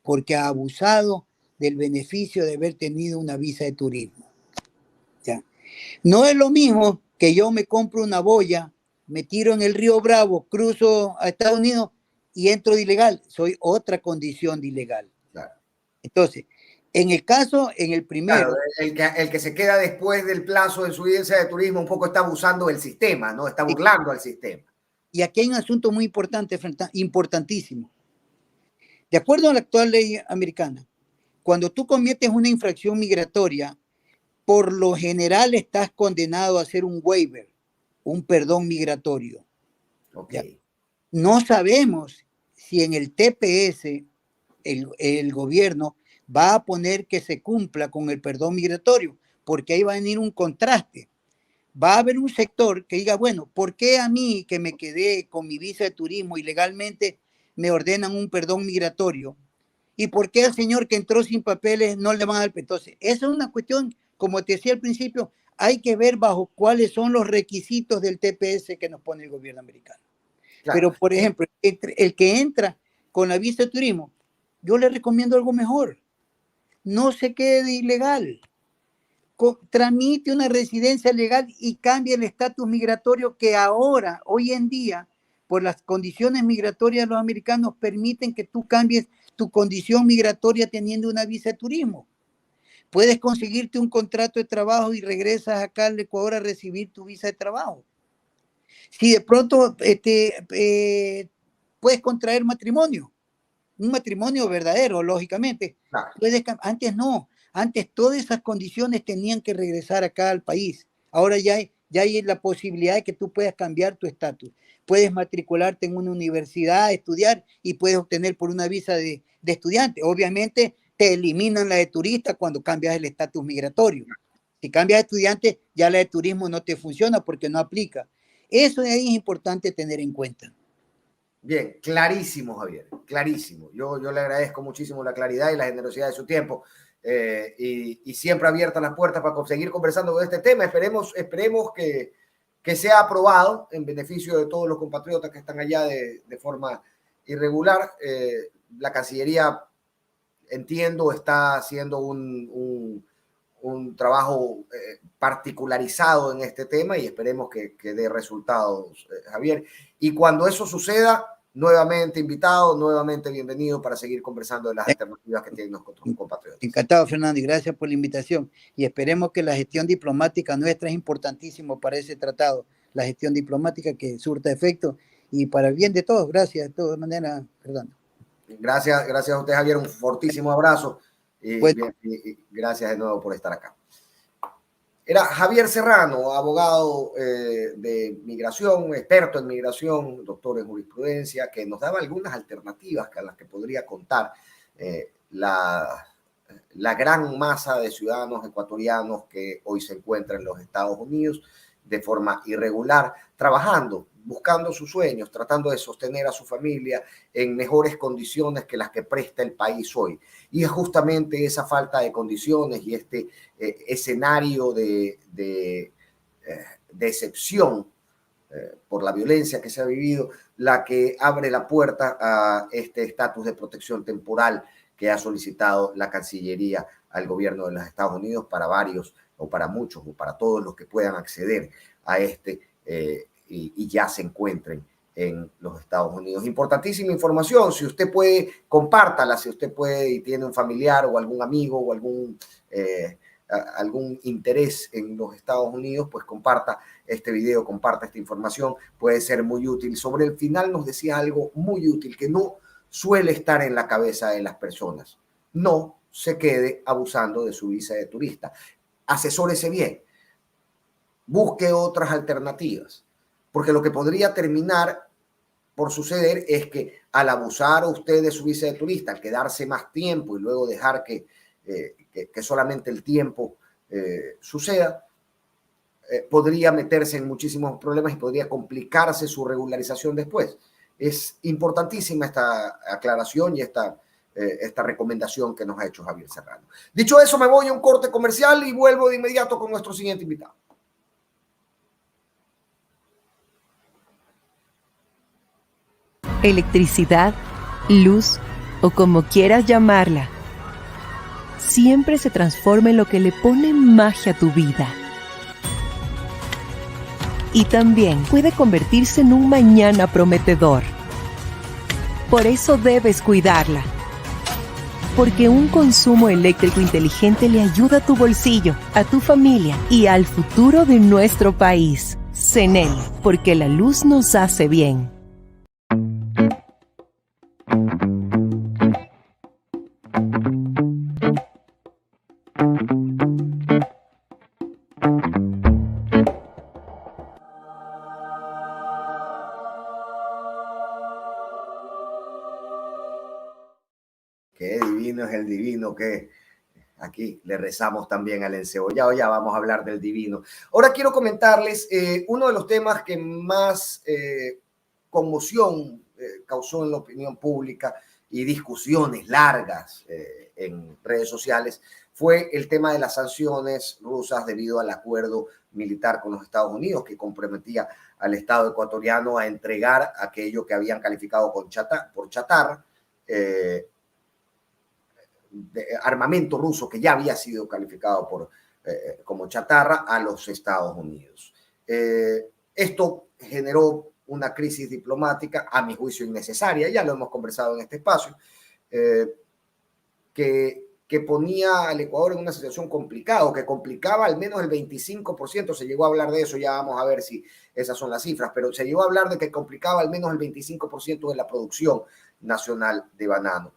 porque ha abusado del beneficio de haber tenido una visa de turismo. ¿Ya? No es lo mismo que yo me compro una boya, me tiro en el río Bravo, cruzo a Estados Unidos y entro de ilegal. Soy otra condición de ilegal. Claro. Entonces, en el primero... Claro, el que se queda después del plazo de su visa de turismo un poco está abusando del sistema, ¿no? Está burlando al sistema. Y aquí hay un asunto muy importante, importantísimo. De acuerdo a la actual ley americana, cuando tú cometes una infracción migratoria, por lo general estás condenado a hacer un waiver, un perdón migratorio. Okay. No sabemos si en el TPS el gobierno va a poner que se cumpla con el perdón migratorio, porque ahí va a venir un contraste. Va a haber un sector que diga, bueno, ¿por qué a mí que me quedé con mi visa de turismo ilegalmente me ordenan un perdón migratorio? ¿Y por qué al señor que entró sin papeles no le van a dar? Entonces, esa es una cuestión, como te decía al principio, hay que ver bajo cuáles son los requisitos del TPS que nos pone el gobierno americano. Claro. Pero, por ejemplo, el que entra con la visa de turismo, yo le recomiendo algo mejor. No se quede de ilegal. Tramite una residencia legal y cambie el estatus migratorio que ahora, hoy en día, por las condiciones migratorias de los americanos, permiten que tú cambies tu condición migratoria teniendo una visa de turismo. Puedes conseguirte un contrato de trabajo y regresas acá al Ecuador a recibir tu visa de trabajo. Si de pronto puedes contraer matrimonio, un matrimonio verdadero, lógicamente. Claro. Antes no. Antes todas esas condiciones tenían que regresar acá al país. Ahora ya hay la posibilidad de que tú puedas cambiar tu estatus. Puedes matricularte en una universidad, estudiar y puedes obtener por una visa de estudiante. Obviamente te eliminan la de turista cuando cambias el estatus migratorio. Si cambias de estudiante, ya la de turismo no te funciona porque no aplica. Eso de ahí es importante tener en cuenta. Bien, clarísimo, Javier, clarísimo. Yo le agradezco muchísimo la claridad y la generosidad de su tiempo y siempre abiertas las puertas para seguir conversando de este tema. Esperemos que sea aprobado en beneficio de todos los compatriotas que están allá de forma irregular. La Cancillería, entiendo, está haciendo un trabajo particularizado en este tema y esperemos que dé resultados, Javier. Y cuando eso suceda, nuevamente invitado, nuevamente bienvenido para seguir conversando de las alternativas que tienen nuestros compatriotas. Encantado, Fernando, y gracias por la invitación. Y esperemos que la gestión diplomática nuestra es importantísimo para ese tratado, la gestión diplomática que surta efecto y para el bien de todos. Gracias de todas maneras, Fernando. Gracias a usted, Javier. Un fortísimo abrazo y gracias de nuevo por estar acá. Era Javier Serrano, abogado de migración, experto en migración, doctor en jurisprudencia, que nos daba algunas alternativas a las que podría contar la gran masa de ciudadanos ecuatorianos que hoy se encuentran en los Estados Unidos de forma irregular, trabajando, buscando sus sueños, tratando de sostener a su familia en mejores condiciones que las que presta el país hoy. Y es justamente esa falta de condiciones y este escenario de excepción por la violencia que se ha vivido, la que abre la puerta a este estatus de protección temporal que ha solicitado la Cancillería al gobierno de los Estados Unidos para varios, o para muchos, o para todos los que puedan acceder a este y ya se encuentren en los Estados Unidos. Importantísima información. Si usted puede, compártala. Si usted puede y tiene un familiar o algún amigo o algún interés en los Estados Unidos, pues comparta este video, comparta esta información. Puede ser muy útil. Sobre el final nos decía algo muy útil que no suele estar en la cabeza de las personas. No se quede abusando de su visa de turista. Asesórese bien. Busque otras alternativas. Porque lo que podría terminar por suceder es que al abusar usted de su visa de turista, al quedarse más tiempo y luego dejar que solamente el tiempo suceda, podría meterse en muchísimos problemas y podría complicarse su regularización después. Es importantísima esta aclaración y esta recomendación que nos ha hecho Javier Serrano. Dicho eso, me voy a un corte comercial y vuelvo de inmediato con nuestro siguiente invitado. Electricidad, luz o como quieras llamarla, siempre se transforma en lo que le pone magia a tu vida. Y también puede convertirse en un mañana prometedor. Por eso debes cuidarla. Porque un consumo eléctrico inteligente le ayuda a tu bolsillo, a tu familia y al futuro de nuestro país. CENEL, porque la luz nos hace bien. Qué divino es el divino, que aquí le rezamos también al encebollado. Ya vamos a hablar del divino. Ahora quiero comentarles uno de los temas que más conmoción causó en la opinión pública y discusiones largas en redes sociales fue el tema de las sanciones rusas debido al acuerdo militar con los Estados Unidos que comprometía al Estado ecuatoriano a entregar aquello que habían calificado por chatarra, de armamento ruso que ya había sido calificado como chatarra a los Estados Unidos. Esto generó una crisis diplomática, a mi juicio innecesaria, ya lo hemos conversado en este espacio, que ponía al Ecuador en una situación complicada, que complicaba al menos el 25%, se llegó a hablar de eso, ya vamos a ver si esas son las cifras, pero se llegó a hablar de que complicaba al menos el 25% de la producción nacional de banano.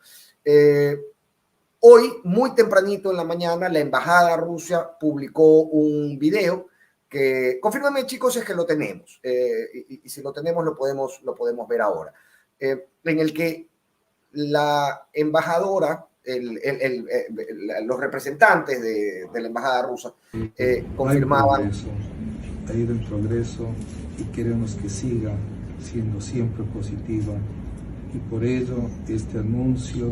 Hoy, muy tempranito en la mañana, la embajada rusa publicó un video que, confírmame chicos, es que lo tenemos, y si lo tenemos lo podemos ver ahora, en el que la embajadora, los representantes de la embajada rusa confirmaban. Ha ido en progreso y queremos que siga siendo siempre positiva, y por ello este anuncio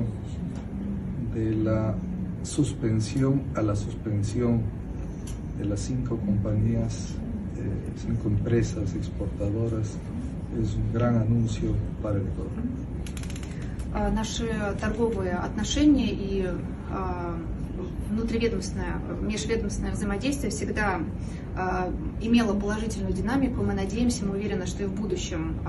de la suspensión de las 5 compañías, 5 empresas exportadoras, es un gran anuncio para el Ecuador. Наши торговые отношения и межведомственное взаимодействие всегда имело положительную динамику. Мы надеемся, мы уверены, что и в будущем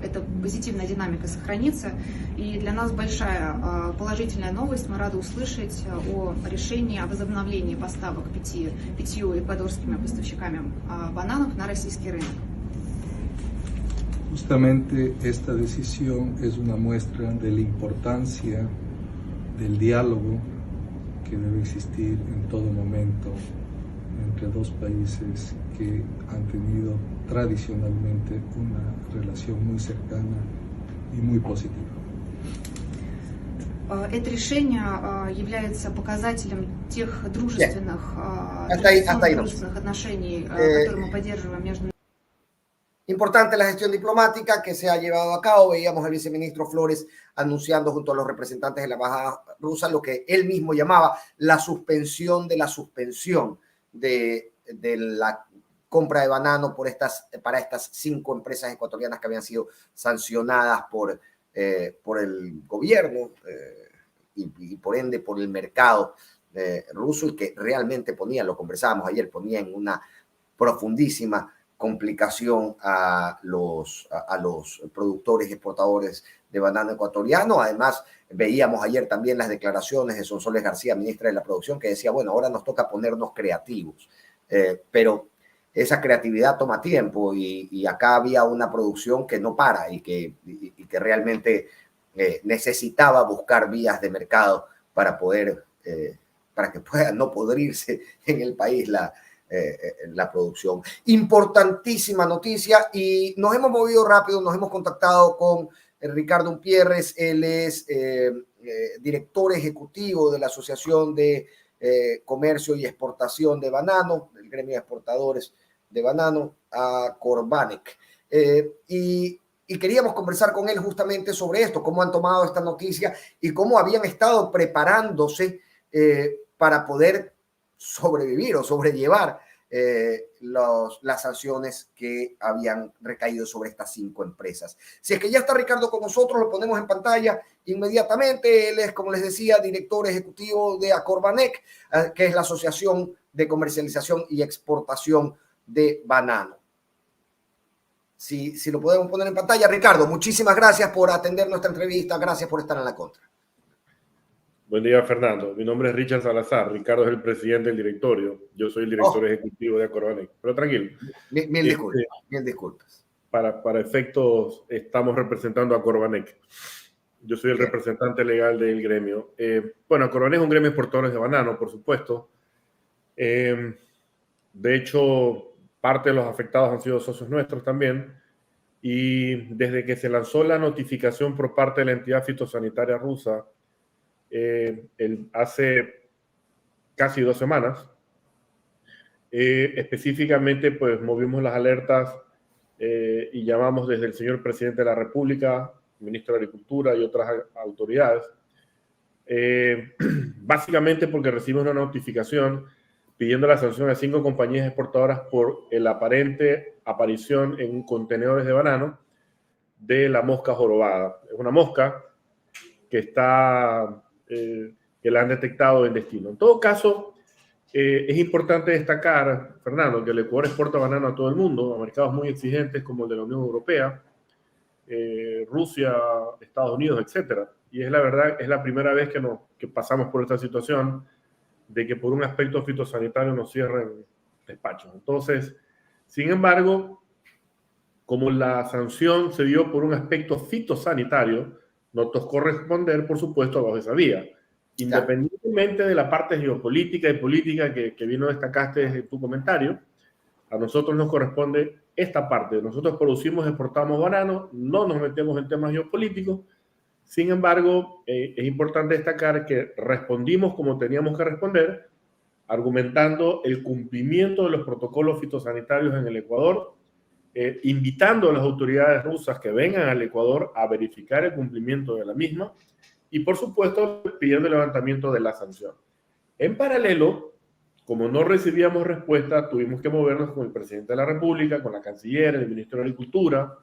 эта позитивная динамика сохранится. И для нас большая положительная новость. Мы рады услышать о решении о возобновлении поставок 5 эквадорскими поставщиками бананов на российский рынок. Justamente esta decisión es una muestra de la importancia del diálogo que debe existir en todo momento entre dos países que han tenido tradicionalmente una relación muy cercana y muy positiva. Это решение является показателем тех дружественных отношений, которые мы поддерживаем между. Importante la gestión diplomática que se ha llevado a cabo. Veíamos al viceministro Flores anunciando junto a los representantes de la embajada rusa lo que él mismo llamaba la suspensión de la suspensión de la compra de banano para estas 5 empresas ecuatorianas que habían sido sancionadas por el gobierno y por ende por el mercado ruso, y que realmente lo conversábamos ayer, ponía en una profundísima complicación a los productores y exportadores de banano ecuatoriano. Además, veíamos ayer también las declaraciones de Sonsoles García, ministra de la Producción, que decía, bueno, ahora nos toca ponernos creativos, pero esa creatividad toma tiempo, y acá había una producción que no para y que realmente necesitaba buscar vías de mercado para que pueda no podrirse en el país la producción. Importantísima noticia, y nos hemos movido rápido, nos hemos contactado con Ricardo Umpierres. Él es director ejecutivo de la Asociación de Comercio y Exportación de Banano, del gremio de exportadores de banano, a Corbanec. Y queríamos conversar con él justamente sobre esto, cómo han tomado esta noticia y cómo habían estado preparándose para poder sobrevivir o sobrellevar las sanciones que habían recaído sobre estas 5 empresas. Si es que ya está Ricardo con nosotros, lo ponemos en pantalla inmediatamente. Él es, como les decía, director ejecutivo de Acorbanec, que es la Asociación de Comercialización y Exportación de Banano. Si lo podemos poner en pantalla. Ricardo, muchísimas gracias por atender nuestra entrevista. Gracias por estar en la contra. Buen día, Fernando. Mi nombre es Richard Salazar. Ricardo es el presidente del directorio. Yo soy el director ejecutivo de Acorbanec. Pero tranquilo. Mil disculpas. Para efectos, estamos representando a Acorbanec. Yo soy el representante legal del gremio. Bueno, Acorbanec es un gremio de exportadores de banano, por supuesto. De hecho, parte de los afectados han sido socios nuestros también. Y desde que se lanzó la notificación por parte de la entidad fitosanitaria rusa, hace casi 2 semanas, específicamente pues movimos las alertas y llamamos desde el señor presidente de la República, ministro de Agricultura y otras autoridades, básicamente porque recibimos una notificación pidiendo la sanción a 5 compañías exportadoras por la aparente aparición en contenedores de banano de la mosca jorobada. Es una mosca que la han detectado en destino. En todo caso, es importante destacar, Fernando, que el Ecuador exporta banano a todo el mundo, a mercados muy exigentes como el de la Unión Europea, Rusia, Estados Unidos, etc. Y es la verdad, es la primera vez que pasamos por esta situación de que por un aspecto fitosanitario nos cierren despachos. Entonces, sin embargo, como la sanción se dio por un aspecto fitosanitario, nos tocó responder, por supuesto, bajo esa vía. independientemente de la parte geopolítica y política que bien destacaste en tu comentario, a nosotros nos corresponde esta parte. Nosotros producimos, exportamos banano, no nos metemos en temas geopolíticos. Sin embargo, es importante destacar que respondimos como teníamos que responder, argumentando el cumplimiento de los protocolos fitosanitarios en el Ecuador, invitando a las autoridades rusas que vengan al Ecuador a verificar el cumplimiento de la misma y, por supuesto, pidiendo el levantamiento de la sanción. En paralelo, como no recibíamos respuesta, tuvimos que movernos con el presidente de la República, con la canciller, el ministro de Agricultura,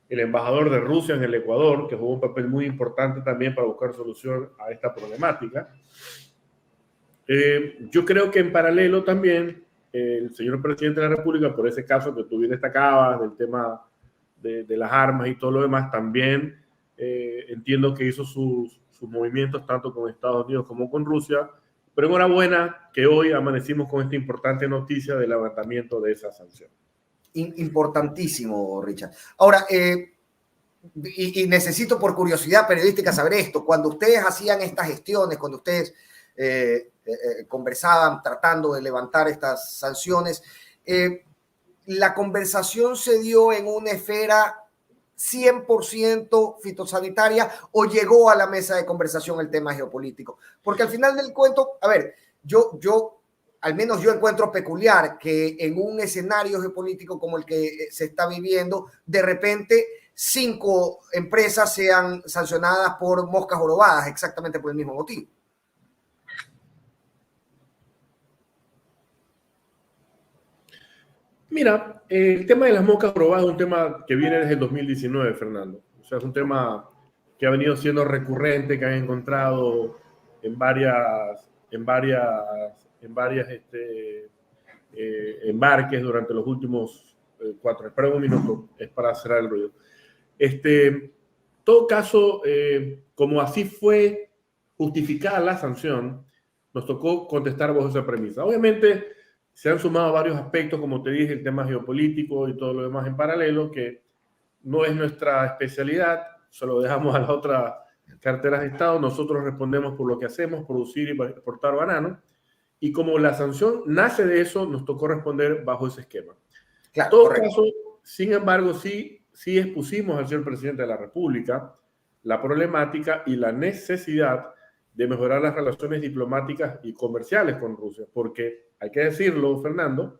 el embajador de Rusia en el Ecuador, que jugó un papel muy importante también para buscar solución a esta problemática. Yo creo que en paralelo también el señor presidente de la República, por ese caso que tú bien destacabas, del tema de las armas y todo lo demás, también entiendo que hizo sus movimientos tanto con Estados Unidos como con Rusia. Pero enhorabuena que hoy amanecimos con esta importante noticia del levantamiento de esa sanción. Importantísimo, Richard. Ahora, y necesito por curiosidad periodística saber esto. Cuando ustedes hacían estas gestiones, cuando ustedes conversaban tratando de levantar estas sanciones, ¿la conversación se dio en una esfera 100% fitosanitaria o llegó a la mesa de conversación el tema geopolítico? Porque al final del cuento, a ver, al menos yo encuentro peculiar que en un escenario geopolítico como el que se está viviendo, de repente 5 empresas sean sancionadas por moscas jorobadas, exactamente por el mismo motivo. Mira, el tema de las moscas jorobadas es un tema que viene desde el 2019, Fernando. O sea, es un tema que ha venido siendo recurrente, que han encontrado en varias embarques durante los últimos 4. Espera un minuto, es para cerrar el ruido. En todo caso, como así fue justificada la sanción, nos tocó contestar bajo esa premisa. Obviamente, se han sumado varios aspectos, como te dije, el tema geopolítico y todo lo demás en paralelo, que no es nuestra especialidad, se lo dejamos a las otras carteras de Estado. Nosotros respondemos por lo que hacemos, producir y exportar banano. Y como la sanción nace de eso, nos tocó responder bajo ese esquema. Claro, en todo correcto. caso, sin embargo, sí expusimos al señor presidente de la República la problemática y la necesidad de mejorar las relaciones diplomáticas y comerciales con Rusia, porque hay que decirlo, Fernando,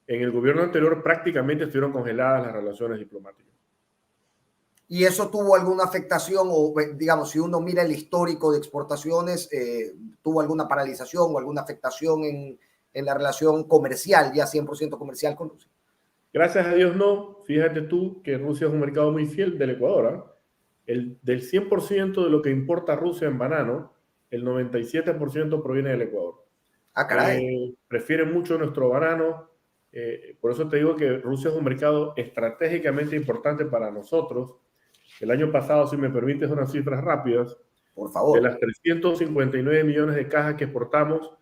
en el gobierno anterior prácticamente estuvieron congeladas las relaciones diplomáticas. ¿Y eso tuvo alguna afectación o, digamos, si uno mira el histórico de exportaciones, tuvo alguna paralización o alguna afectación en la relación comercial, ya 100% comercial con Rusia? Gracias a Dios no. Fíjate tú que Rusia es un mercado muy fiel del Ecuador. Del 100% de lo que importa Rusia en banano, el 97% proviene del Ecuador. Ah, caray. Prefieren mucho nuestro banano. Por eso te digo que Rusia es un mercado estratégicamente importante para nosotros. El año pasado, si me permites unas cifras rápidas, por favor, de las 359 millones de cajas que exportamos,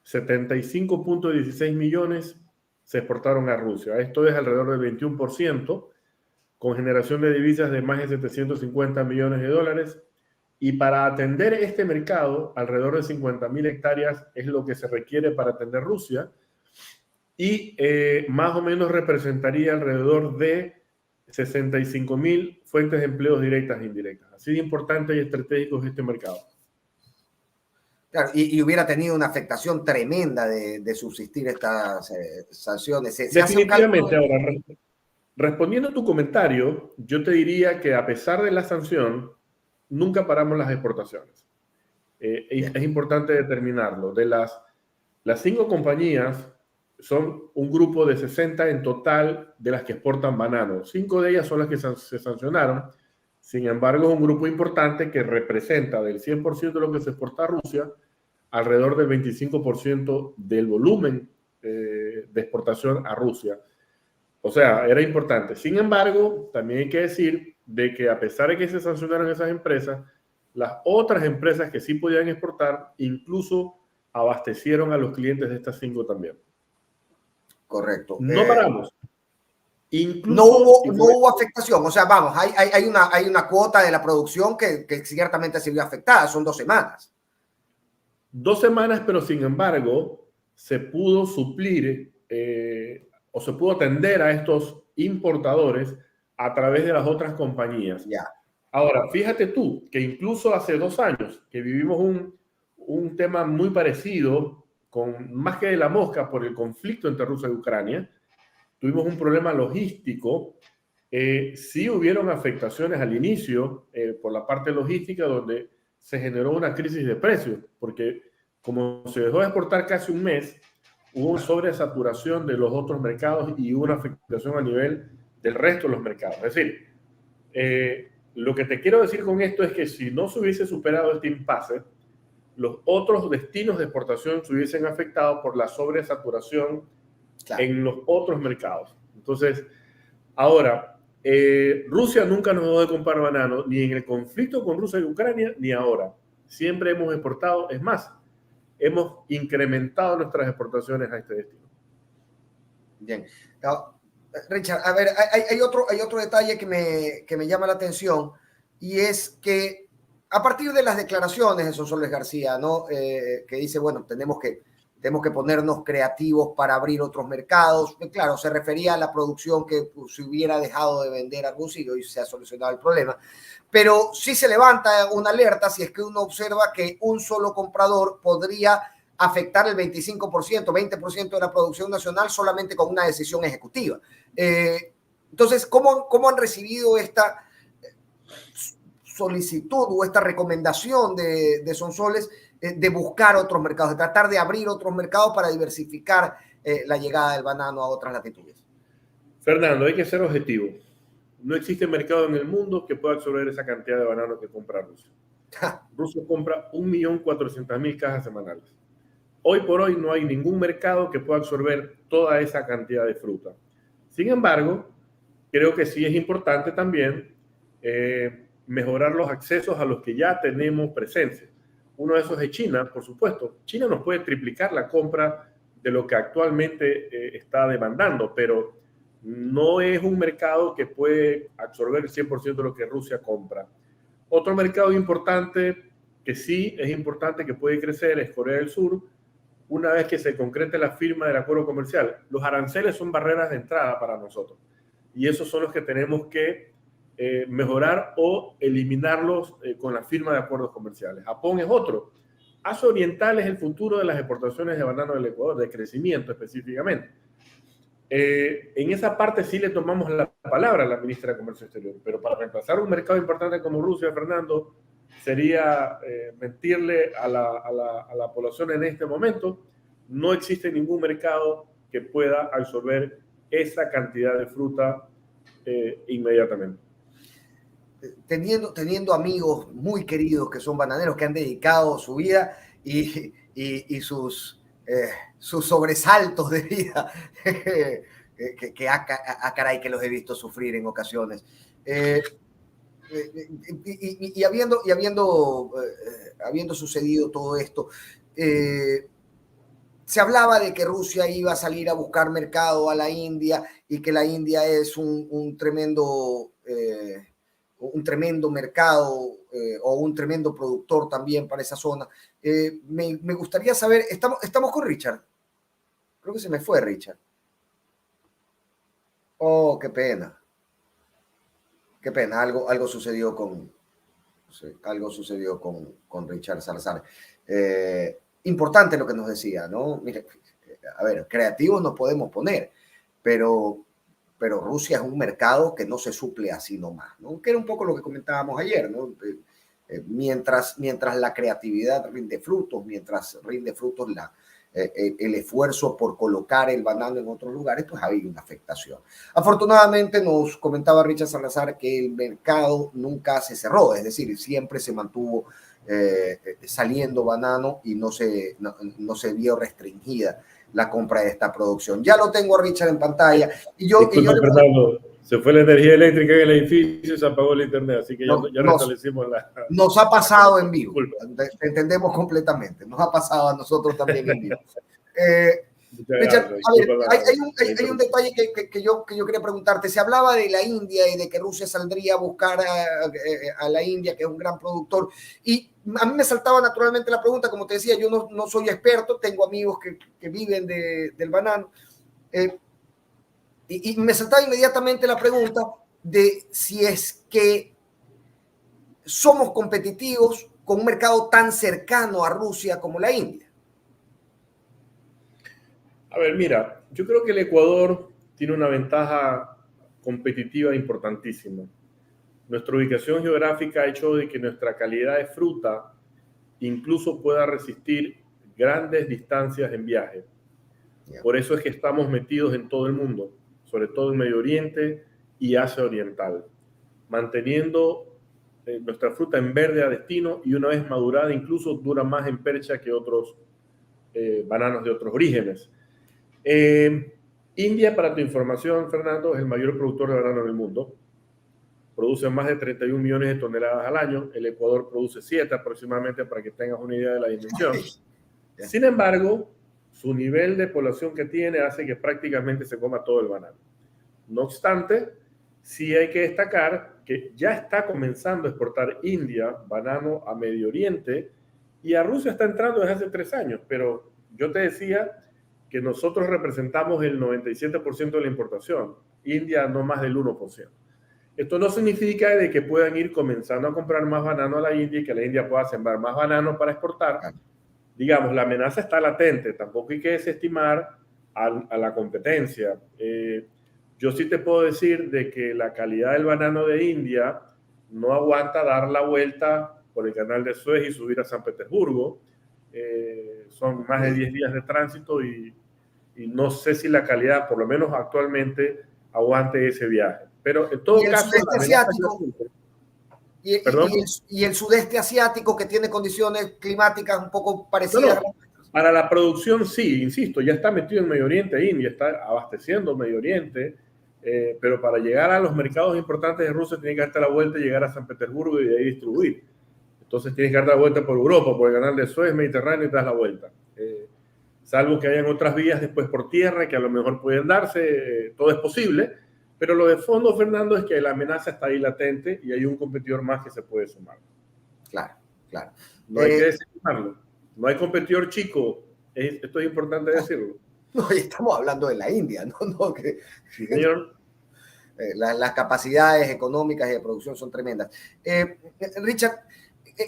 75.16 millones se exportaron a Rusia. Esto es alrededor del 21%, con generación de divisas de más de 750 millones de dólares. Y para atender este mercado, alrededor de 50.000 hectáreas es lo que se requiere para atender Rusia. Y más o menos representaría alrededor de 65.000 fuentes de empleos directas e indirectas. Así de importante y estratégico es este mercado. Claro, y hubiera tenido una afectación tremenda de subsistir estas sanciones. Definitivamente. Ahora, respondiendo a tu comentario, yo te diría que a pesar de la sanción, nunca paramos las exportaciones. Es importante determinarlo. De las 5 compañías, son un grupo de 60 en total de las que exportan banano. 5 de ellas son las que se sancionaron. Sin embargo, es un grupo importante que representa del 100% de lo que se exporta a Rusia, alrededor del 25% del volumen de exportación a Rusia. O sea, era importante. Sin embargo, también hay que decir de que a pesar de que se sancionaron esas empresas, las otras empresas que sí podían exportar, incluso abastecieron a los clientes de estas 5 también. Correcto. No paramos. Incluso, no hubo afectación. O sea, vamos, hay una cuota de la producción que ciertamente se vio afectada. Son 2 semanas. 2 semanas, pero sin embargo se pudo suplir o se pudo atender a estos importadores a través de las otras compañías. Ya. Ahora, fíjate tú que incluso hace 2 años que vivimos un tema muy parecido, con más que de la mosca por el conflicto entre Rusia y Ucrania, tuvimos un problema logístico. Sí hubieron afectaciones al inicio por la parte logística, donde se generó una crisis de precios, porque como se dejó de exportar casi un mes, hubo una sobresaturación de los otros mercados y hubo una afectación a nivel del resto de los mercados. Es decir, lo que te quiero decir con esto es que si no se hubiese superado este impasse, los otros destinos de exportación se hubiesen afectado por la sobresaturación en los otros mercados. Entonces, ahora, Rusia nunca nos dejó de comprar banano, ni en el conflicto con Rusia y Ucrania, ni ahora. Siempre hemos exportado, es más, hemos incrementado nuestras exportaciones a este destino. Bien. Richard, a ver, hay otro detalle que me llama la atención, y es que a partir de las declaraciones de Sonsoles García, ¿no? Que dice, bueno, tenemos que ponernos creativos para abrir otros mercados. Claro, se refería a la producción que se hubiera dejado de vender a Rusia y hoy se ha solucionado el problema. Pero sí se levanta una alerta si es que uno observa que un solo comprador podría afectar el 25%, 20% de la producción nacional solamente con una decisión ejecutiva. Entonces, ¿cómo han recibido esta solicitud o esta recomendación de Sonsoles de buscar otros mercados, de tratar de abrir otros mercados para diversificar la llegada del banano a otras latitudes? Fernando, hay que ser objetivo. No existe mercado en el mundo que pueda absorber esa cantidad de banano que compra Rusia. Rusia compra 1.400.000 cajas semanales. Hoy por hoy no hay ningún mercado que pueda absorber toda esa cantidad de fruta. Sin embargo, creo que sí es importante también mejorar los accesos a los que ya tenemos presencia. Uno de esos es China, por supuesto. China nos puede triplicar la compra de lo que actualmente está demandando, pero no es un mercado que puede absorber el 100% de lo que Rusia compra. Otro mercado importante que sí es importante que puede crecer es Corea del Sur, una vez que se concrete la firma del acuerdo comercial. Los aranceles son barreras de entrada para nosotros y esos son los que tenemos que mejorar o eliminarlos con la firma de acuerdos comerciales. Japón es otro. Asia Oriental es el futuro de las exportaciones de banano del Ecuador, de crecimiento específicamente. En esa parte sí le tomamos la palabra a la ministra de Comercio Exterior, pero para reemplazar un mercado importante como Rusia, Fernando, sería mentirle a la población en este momento. No existe ningún mercado que pueda absorber esa cantidad de fruta inmediatamente. Teniendo amigos muy queridos que son bananeros, que han dedicado su vida y sus sobresaltos de vida, caray, que los he visto sufrir en ocasiones. Y habiendo sucedido todo esto, se hablaba de que Rusia iba a salir a buscar mercado a la India y que la India es un tremendo mercado o un tremendo productor también para esa zona. Me gustaría saber, ¿estamos con Richard? Creo que se me fue Richard. Oh, qué pena. Qué pena, algo sucedió con Richard Salazar. Importante lo que nos decía, ¿no? Mire, a ver, creativos nos podemos poner, pero Rusia es un mercado que no se suple así nomás, ¿no? Que era un poco lo que comentábamos ayer, ¿no? Mientras la creatividad rinde frutos, mientras rinde frutos el esfuerzo por colocar el banano en otros lugares, pues hay una afectación. Afortunadamente nos comentaba Richard Salazar que el mercado nunca se cerró, es decir, siempre se mantuvo saliendo banano y no se vio restringida la compra de esta producción. Ya lo tengo a Richard en pantalla. Fernando, se fue la energía eléctrica en el edificio y se apagó el internet, así que ya restablecimos la... Nos ha pasado en vivo, entendemos completamente, nos ha pasado a nosotros también en vivo. Richard, a ver, hay un detalle que yo quería preguntarte. Se hablaba de la India y de que Rusia saldría a buscar a la India, que es un gran productor. Y a mí me saltaba naturalmente la pregunta, como te decía, yo no soy experto, tengo amigos que viven del banano. Y me saltaba inmediatamente la pregunta de si es que somos competitivos con un mercado tan cercano a Rusia como la India. A ver, mira, yo creo que el Ecuador tiene una ventaja competitiva importantísima. Nuestra ubicación geográfica ha hecho de que nuestra calidad de fruta incluso pueda resistir grandes distancias en viaje. Por eso es que estamos metidos en todo el mundo, sobre todo en Medio Oriente y Asia Oriental, manteniendo nuestra fruta en verde a destino, y una vez madurada incluso dura más en percha que otros bananos de otros orígenes. India, para tu información, Fernando, es el mayor productor de banano del mundo. Produce más de 31 millones de toneladas al año. El Ecuador produce 7 aproximadamente, para que tengas una idea de la dimensión. Sin embargo, su nivel de población que tiene hace que prácticamente se coma todo el banano. No obstante, sí hay que destacar que ya está comenzando a exportar India banano a Medio Oriente, y a Rusia está entrando desde hace 3 años, pero yo te decía que nosotros representamos el 97% de la importación, India no más del 1%. Esto no significa de que puedan ir comenzando a comprar más banano a la India y que la India pueda sembrar más banano para exportar. Digamos, la amenaza está latente, tampoco hay que desestimar a la competencia. Yo sí te puedo decir de que la calidad del banano de India no aguanta dar la vuelta por el canal de Suez y subir a San Petersburgo. Son más de 10 días de tránsito y no sé si la calidad, por lo menos actualmente, aguante ese viaje. Pero en todo caso... Y el sudeste asiático, que tiene condiciones climáticas un poco parecidas. No. Para la producción sí, insisto, ya está metido en Medio Oriente, India está abasteciendo Medio Oriente, pero para llegar a los mercados importantes de Rusia tiene que darte la vuelta y llegar a San Petersburgo y de ahí distribuir. Entonces tienes que dar la vuelta por Europa, por el canal de Suez, Mediterráneo, y te das la vuelta. Salvo que hayan otras vías después por tierra que a lo mejor pueden darse, todo es posible, pero lo de fondo, Fernando, es que la amenaza está ahí latente y hay un competidor más que se puede sumar. Claro, claro. No hay que desestimarlo. No hay competidor chico, esto es importante decirlo. No, estamos hablando de la India, ¿no? Sí, señor. Las capacidades económicas y de producción son tremendas. Richard,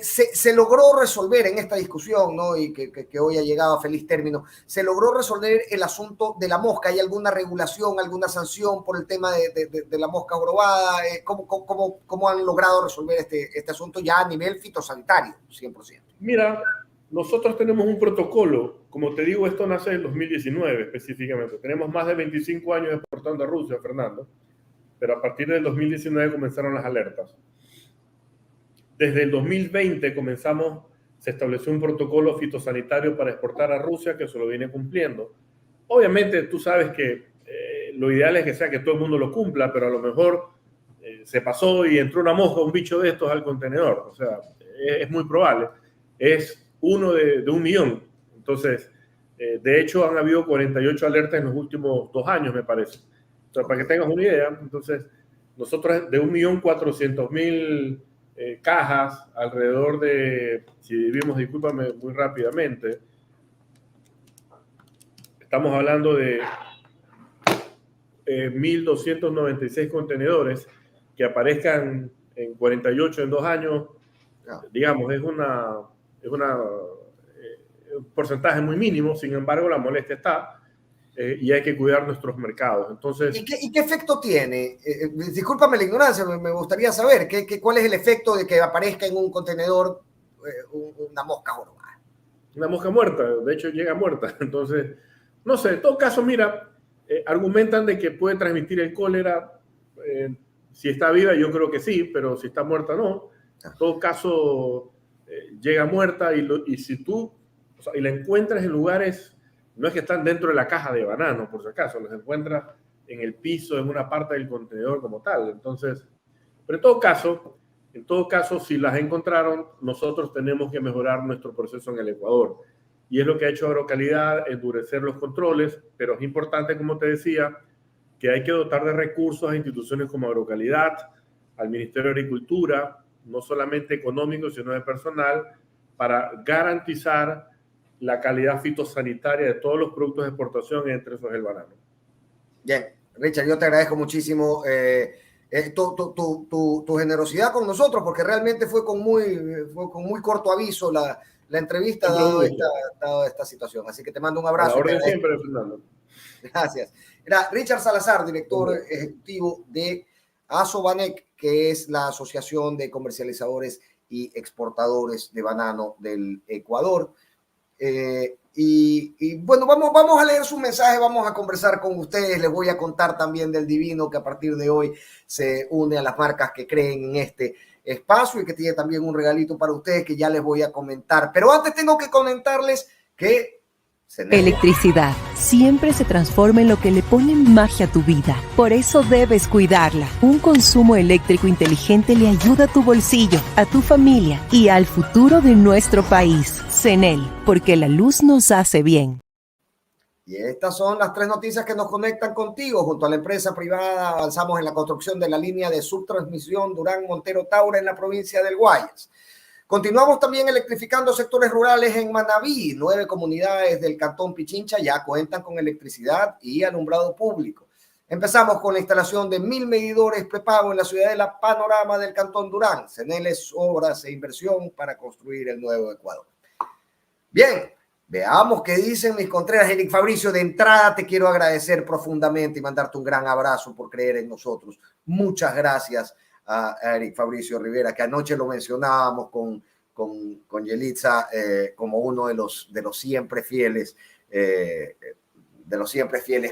se logró resolver en esta discusión, ¿no? Y que hoy ha llegado a feliz término, se logró resolver el asunto de la mosca. ¿Hay alguna regulación, alguna sanción por el tema de la mosca jorobada? ¿Cómo han logrado resolver este asunto ya a nivel fitosanitario, 100%? Mira, nosotros tenemos un protocolo. Como te digo, esto nace en 2019 específicamente. Tenemos más de 25 años exportando a Rusia, Fernando, pero a partir del 2019 comenzaron las alertas. Desde el 2020 se estableció un protocolo fitosanitario para exportar a Rusia que se lo viene cumpliendo. Obviamente tú sabes que lo ideal es que sea que todo el mundo lo cumpla, pero a lo mejor se pasó y entró una mosca, un bicho de estos al contenedor. O sea, es muy probable. Es uno de 1 millón. Entonces, de hecho han habido 48 alertas en los últimos 2 años, me parece. O sea, para que tengas una idea, entonces nosotros de 1.400.000 cajas, alrededor de, si dividimos, discúlpame muy rápidamente, estamos hablando de 1.296 contenedores que aparezcan en 48 en 2 años, digamos, es un porcentaje muy mínimo. Sin embargo, la molestia está y hay que cuidar nuestros mercados. Entonces, ¿Y qué efecto tiene? Discúlpame la ignorancia, me gustaría saber cuál es el efecto de que aparezca en un contenedor una mosca jorobada. Una mosca muerta, de hecho llega muerta. Entonces, no sé, en todo caso, mira, argumentan de que puede transmitir el cólera. Si está viva, yo creo que sí, pero si está muerta, no. En todo caso, llega muerta y si tú, o sea, y la encuentras en lugares, no es que están dentro de la caja de banano, por si acaso, los encuentras en el piso, en una parte del contenedor como tal. Entonces, pero en todo caso, si las encontraron, nosotros tenemos que mejorar nuestro proceso en el Ecuador. y es lo que ha hecho Agrocalidad, endurecer los controles, pero es importante, como te decía, que hay que dotar de recursos a instituciones como Agrocalidad, al Ministerio de Agricultura, no solamente económico, sino de personal, para garantizar la calidad fitosanitaria de todos los productos de exportación, entre esos el banano. Bien, Richard, yo te agradezco muchísimo tu generosidad con nosotros, porque realmente fue con muy corto aviso la entrevista dado esta situación. Así que te mando un abrazo. A la orden siempre, Fernando. Gracias. Era Richard Salazar, director ejecutivo de Asobanec, que es la Asociación de Comercializadores y Exportadores de Banano del Ecuador. Y bueno, vamos a leer su mensaje, vamos a conversar con ustedes. Les voy a contar también del Divino, que a partir de hoy se une a las marcas que creen en este espacio y que tiene también un regalito para ustedes que ya les voy a comentar. Pero antes tengo que comentarles que Electricidad siempre se transforma en lo que le pone magia a tu vida. Por eso debes cuidarla. Un consumo eléctrico inteligente le ayuda a tu bolsillo, a tu familia y al futuro de nuestro país. CENEL, porque la luz nos hace bien. Y estas son las 3 noticias que nos conectan contigo. Junto a la empresa privada avanzamos en la construcción de la línea de subtransmisión Durán-Montero-Taura en la provincia del Guayas. Continuamos también electrificando sectores rurales en Manabí. 9 comunidades del cantón Pichincha ya cuentan con electricidad y alumbrado público. Empezamos con la instalación de 1000 medidores prepago en la ciudad de La Panorama del cantón Durán. CENEL es obras e inversión para construir el nuevo Ecuador. Bien, veamos qué dicen mis contreras. Eric Fabricio, de entrada te quiero agradecer profundamente y mandarte un gran abrazo por creer en nosotros. Muchas gracias a Eric Fabricio Rivera, que anoche lo mencionábamos con Yelitza como uno de los siempre fieles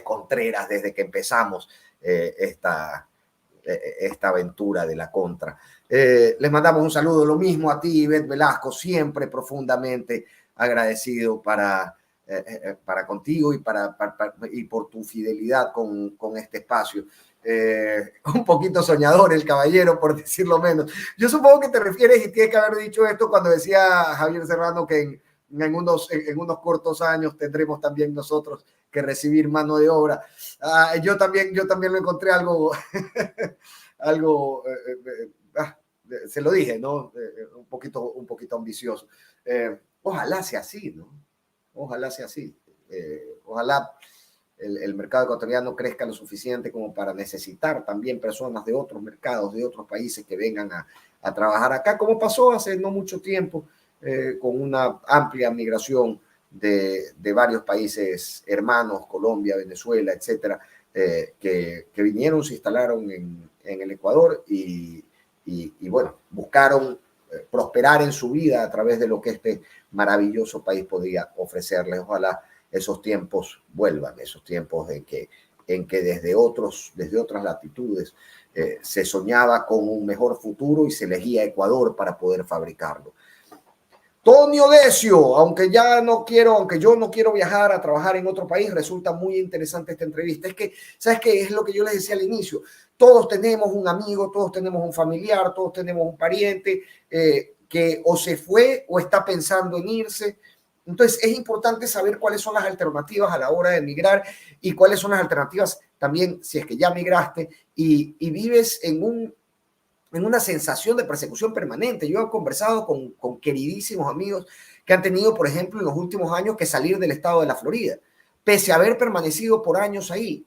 Contreras desde que empezamos esta aventura de la contra. Les mandamos un saludo, lo mismo a ti, Ivette Velasco, siempre profundamente agradecido para contigo y por tu fidelidad con este espacio. Un poquito soñador el caballero, por decirlo menos. Yo supongo que te refieres, y tienes que haber dicho esto cuando decía Javier Serrano que en unos cortos años tendremos también nosotros que recibir mano de obra. Yo también lo encontré algo se lo dije, ¿no? Un poquito ambicioso. Ojalá sea así, ¿no? Ojalá sea así. Ojalá el mercado ecuatoriano crezca lo suficiente como para necesitar también personas de otros mercados, de otros países que vengan a trabajar acá, como pasó hace no mucho tiempo con una amplia migración de varios países hermanos, Colombia, Venezuela, etcétera, que vinieron, se instalaron en el Ecuador y bueno, buscaron prosperar en su vida a través de lo que este maravilloso país podía ofrecerles. Ojalá esos tiempos vuelvan, esos tiempos en que desde otras latitudes se soñaba con un mejor futuro y se elegía Ecuador para poder fabricarlo. Tonio Decio, aunque yo no quiero viajar a trabajar en otro país, resulta muy interesante esta entrevista. Es que, ¿sabes qué? Es lo que yo les decía al inicio. Todos tenemos un amigo, todos tenemos un familiar, todos tenemos un pariente que o se fue o está pensando en irse. Entonces es importante saber cuáles son las alternativas a la hora de emigrar y cuáles son las alternativas también si es que ya migraste y vives en una sensación de persecución permanente. Yo he conversado con queridísimos amigos que han tenido, por ejemplo, en los últimos años que salir del estado de la Florida, pese a haber permanecido por años ahí,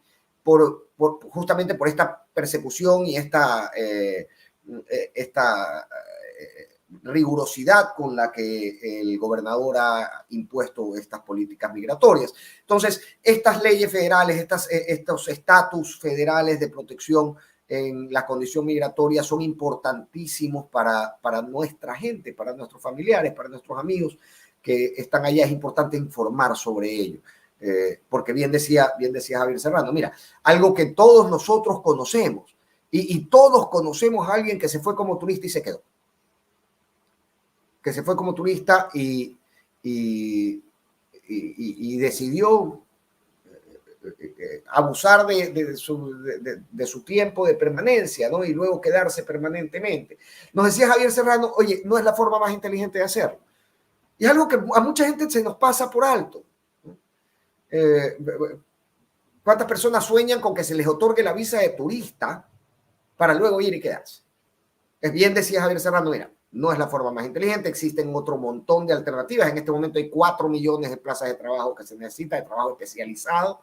justamente por esta persecución y esta rigurosidad con la que el gobernador ha impuesto estas políticas migratorias. Entonces, estas leyes federales, estos estatus federales de protección en la condición migratoria son importantísimos para nuestra gente, para nuestros familiares, para nuestros amigos que están allá. Es importante informar sobre ello, porque bien decía Javier Serrano, mira, algo que todos nosotros conocemos y todos conocemos a alguien que se fue como turista y se quedó. Que se fue como turista y decidió abusar de su tiempo de permanencia, ¿no? Y luego quedarse permanentemente. Nos decía Javier Serrano, oye, no es la forma más inteligente de hacerlo. Y es algo que a mucha gente se nos pasa por alto. ¿Cuántas personas sueñan con que se les otorgue la visa de turista para luego ir y quedarse? Es bien, decía Javier Serrano, mira, no es la forma más inteligente, existen otro montón de alternativas. En este momento hay 4 millones de plazas de trabajo que se necesita, de trabajo especializado,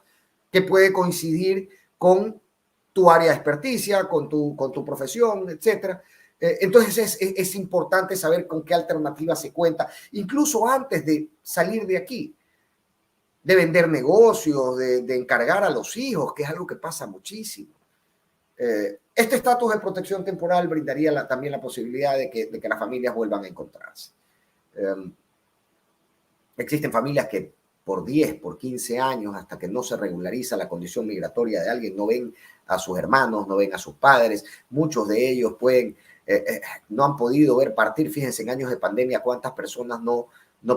que puede coincidir con tu área de experticia, con tu profesión, etcétera. Entonces es importante saber con qué alternativa se cuenta, incluso antes de salir de aquí, de vender negocios, de encargar a los hijos, que es algo que pasa muchísimo. Este estatus de protección temporal brindaría también la posibilidad de que las familias vuelvan a encontrarse. Existen familias que por 10, por 15 años, hasta que no se regulariza la condición migratoria de alguien, no ven a sus hermanos, no ven a sus padres. Muchos de ellos no han podido ver partir. Fíjense, en años de pandemia, cuántas personas no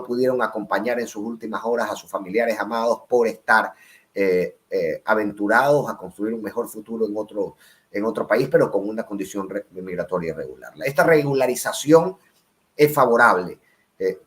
pudieron acompañar en sus últimas horas a sus familiares amados por estar aventurados a construir un mejor futuro en otro país, pero con una condición migratoria irregular. Esta regularización es favorable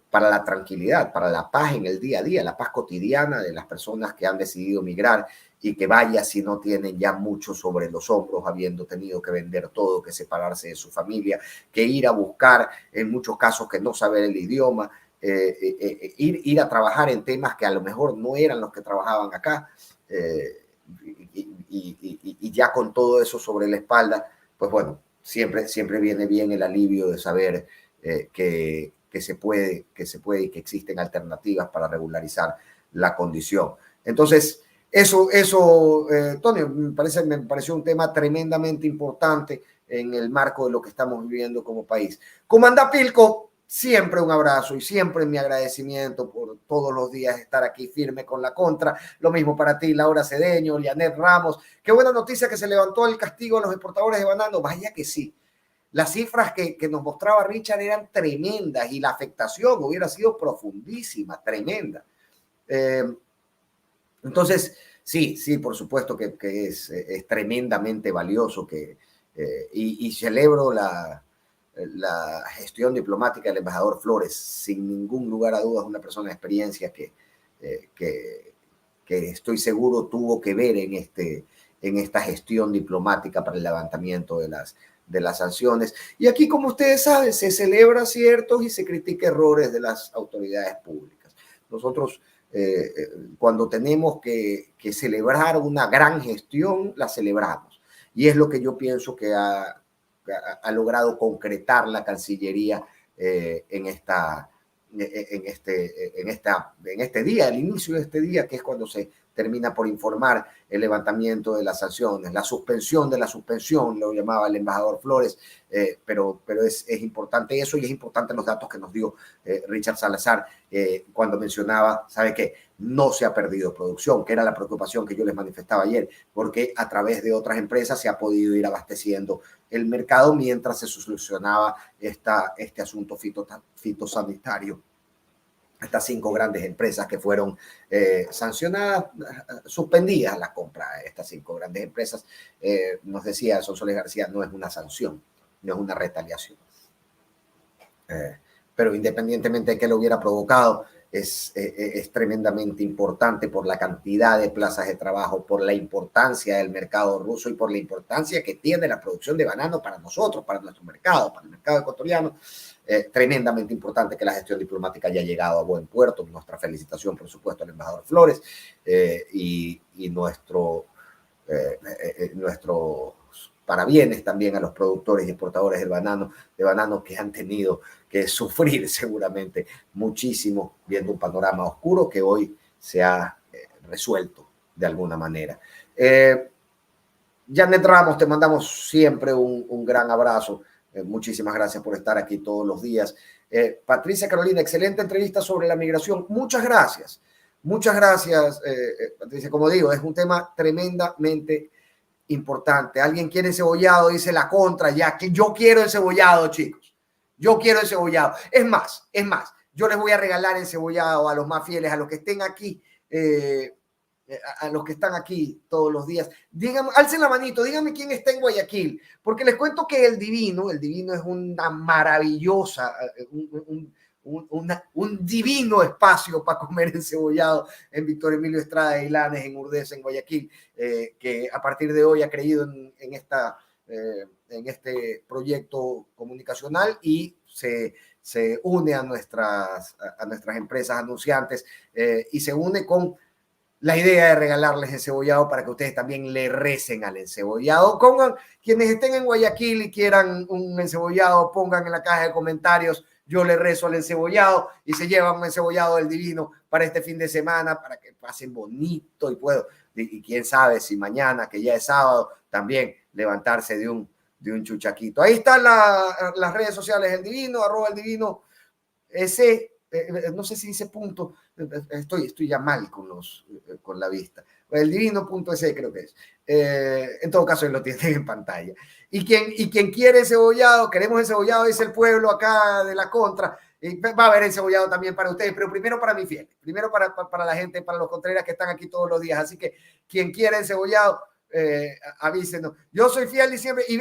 para la tranquilidad, para la paz en el día a día, la paz cotidiana de las personas que han decidido migrar, y que vaya si no tienen ya mucho sobre los hombros, habiendo tenido que vender todo, que separarse de su familia, que ir a buscar, en muchos casos, que no saber el idioma, ir a trabajar en temas que a lo mejor no eran los que trabajaban acá, y ya con todo eso sobre la espalda, pues bueno, siempre viene bien el alivio de saber que se puede y que existen alternativas para regularizar la condición. Entonces, eso Tony, me pareció un tema tremendamente importante en el marco de lo que estamos viviendo como país. Comandante Pilco, siempre un abrazo y siempre mi agradecimiento por todos los días estar aquí firme con la contra. Lo mismo para ti, Laura Cedeño, Lianet Ramos. Qué buena noticia que se levantó el castigo a los exportadores de banano. Vaya que sí. Las cifras que nos mostraba Richard eran tremendas y la afectación hubiera sido profundísima, tremenda. Entonces, sí, por supuesto que es tremendamente valioso y celebro la gestión diplomática del embajador Flores. Sin ningún lugar a dudas, una persona de experiencia que estoy seguro tuvo que ver en esta gestión diplomática para el levantamiento de las sanciones. Y aquí, como ustedes saben, se celebra aciertos y se critica errores de las autoridades públicas. Nosotros, cuando tenemos que celebrar una gran gestión, la celebramos. Y es lo que yo pienso que ha logrado concretar la Cancillería en este día, el inicio de este día, que es cuando se termina por informar el levantamiento de las sanciones, la suspensión de la suspensión, lo llamaba el embajador Flores, pero es importante eso, y es importante los datos que nos dio Richard Salazar cuando mencionaba, ¿sabe qué? No se ha perdido producción, que era la preocupación que yo les manifestaba ayer, porque a través de otras empresas se ha podido ir abasteciendo el mercado mientras se solucionaba este asunto fitosanitario. Estas 5 grandes empresas que fueron sancionadas, suspendidas la compra de estas 5 grandes empresas, nos decía Sonsoles García, no es una sanción, no es una retaliación. Pero independientemente de que lo hubiera provocado, es tremendamente importante por la cantidad de plazas de trabajo, por la importancia del mercado ruso y por la importancia que tiene la producción de banano para nosotros, para nuestro mercado, para el mercado ecuatoriano. Tremendamente importante que la gestión diplomática haya llegado a buen puerto. Nuestra felicitación, por supuesto, al embajador Flores y nuestros parabienes también a los productores y exportadores de banano que han tenido que sufrir seguramente muchísimo viendo un panorama oscuro que hoy se ha resuelto de alguna manera. Janet Ramos, te mandamos siempre un gran abrazo. Muchísimas gracias por estar aquí todos los días. Patricia Carolina, excelente entrevista sobre la migración. Muchas gracias. Muchas gracias, Patricia. Como digo, es un tema tremendamente importante. Alguien quiere encebollado, dice la contra, ya que yo quiero encebollado, chicos. Yo quiero encebollado. Es más, yo les voy a regalar encebollado a los más fieles, a los que estén aquí, a los que están aquí todos los días. Díganme, alcen la manito, díganme quién está en Guayaquil, porque les cuento que el Divino es una maravillosa, un divino espacio para comer encebollado en Víctor Emilio Estrada de Ilanes, en Urdesa, en Guayaquil, que a partir de hoy ha creído en este proyecto comunicacional y se une a nuestras empresas anunciantes y se une con la idea de regalarles encebollado para que ustedes también le recen al encebollado. Pongan, quienes estén en Guayaquil y quieran un encebollado, pongan en la caja de comentarios, yo le rezo al encebollado, y se llevan un encebollado del divino para este fin de semana, para que pasen bonito y quién sabe si mañana, que ya es sábado, también levantarse de un chuchaquito. Ahí están las redes sociales del divino, @ el divino ese. No sé si dice punto, estoy ya mal con la vista. El divino.es creo que es. En todo caso, lo tienen en pantalla. Y quien quiere encebollado, queremos encebollado, dice el pueblo acá de la contra. Y va a haber encebollado también para ustedes, pero primero para mi fiel, primero para la gente, para los contreras que están aquí todos los días. Así que quien quiera encebollado, avísenos. Yo soy fiel diciembre y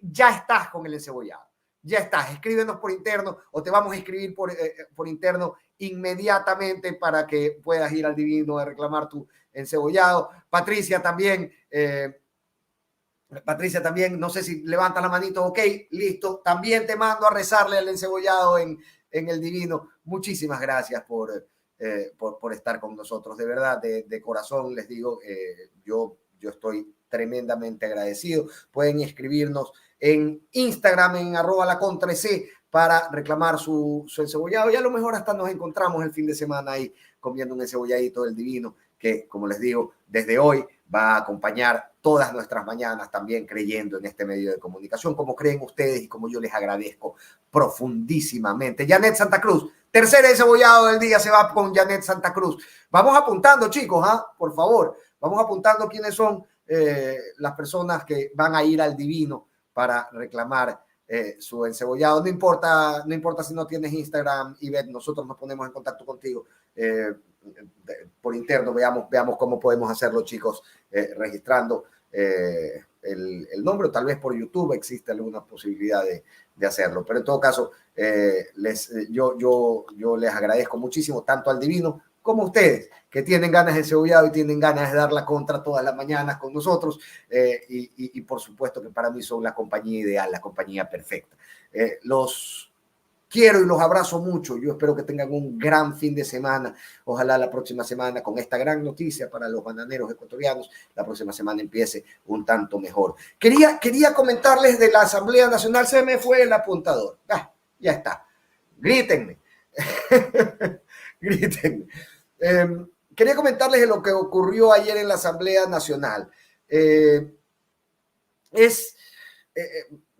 ya estás con el encebollado. Ya estás, escríbenos por interno o te vamos a escribir por interno inmediatamente para que puedas ir al divino a reclamar tu encebollado. Patricia también, no sé si levanta la manito, ok, listo. También te mando a rezarle al encebollado en el divino. Muchísimas gracias por estar con nosotros. De verdad, de corazón les digo, yo estoy tremendamente agradecido. Pueden escribirnos en Instagram, en @lacontrec, para reclamar su encebollado. Y a lo mejor hasta nos encontramos el fin de semana ahí comiendo un encebolladito del divino, que, como les digo, desde hoy va a acompañar todas nuestras mañanas, también creyendo en este medio de comunicación, como creen ustedes y como yo les agradezco profundísimamente. Janet Santa Cruz, tercer encebollado del día, se va con Janet Santa Cruz. Vamos apuntando, chicos, por favor, vamos apuntando quiénes son las personas que van a ir al divino para reclamar su encebollado. No importa si no tienes Instagram, Ivette, nosotros nos ponemos en contacto contigo por interno, veamos cómo podemos hacerlo, chicos, registrando el nombre, o tal vez por YouTube existe alguna posibilidad de hacerlo, pero en todo caso yo les agradezco muchísimo tanto al divino como ustedes, que tienen ganas de encebollado y tienen ganas de dar la contra todas las mañanas con nosotros, y por supuesto que para mí son la compañía ideal, la compañía perfecta. Los quiero y los abrazo mucho. Yo espero que tengan un gran fin de semana. Ojalá la próxima semana, con esta gran noticia para los bananeros ecuatorianos, la próxima semana empiece un tanto mejor. Quería comentarles de la Asamblea Nacional. Se me fue el apuntador. Ya está. Grítenme. Grítenme. Quería comentarles de lo que ocurrió ayer en la Asamblea Nacional.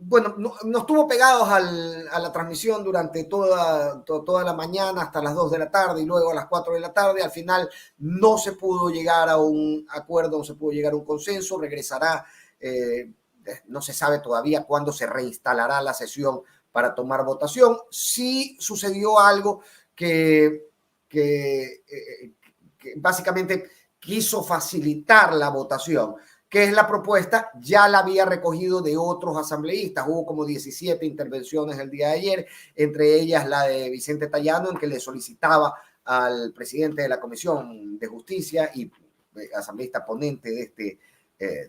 Bueno, no estuvo pegados a la transmisión durante toda la mañana hasta las 2 de la tarde y luego a las 4 de la tarde. Al final no se pudo llegar a un acuerdo, no se pudo llegar a un consenso. Regresará, no se sabe todavía cuándo se reinstalará la sesión para tomar votación. Sí sucedió algo que básicamente quiso facilitar la votación, que es la propuesta, ya la había recogido de otros asambleístas. Hubo como 17 intervenciones el día de ayer, entre ellas la de Vicente Tallano, en que le solicitaba al presidente de la Comisión de Justicia y asambleísta ponente de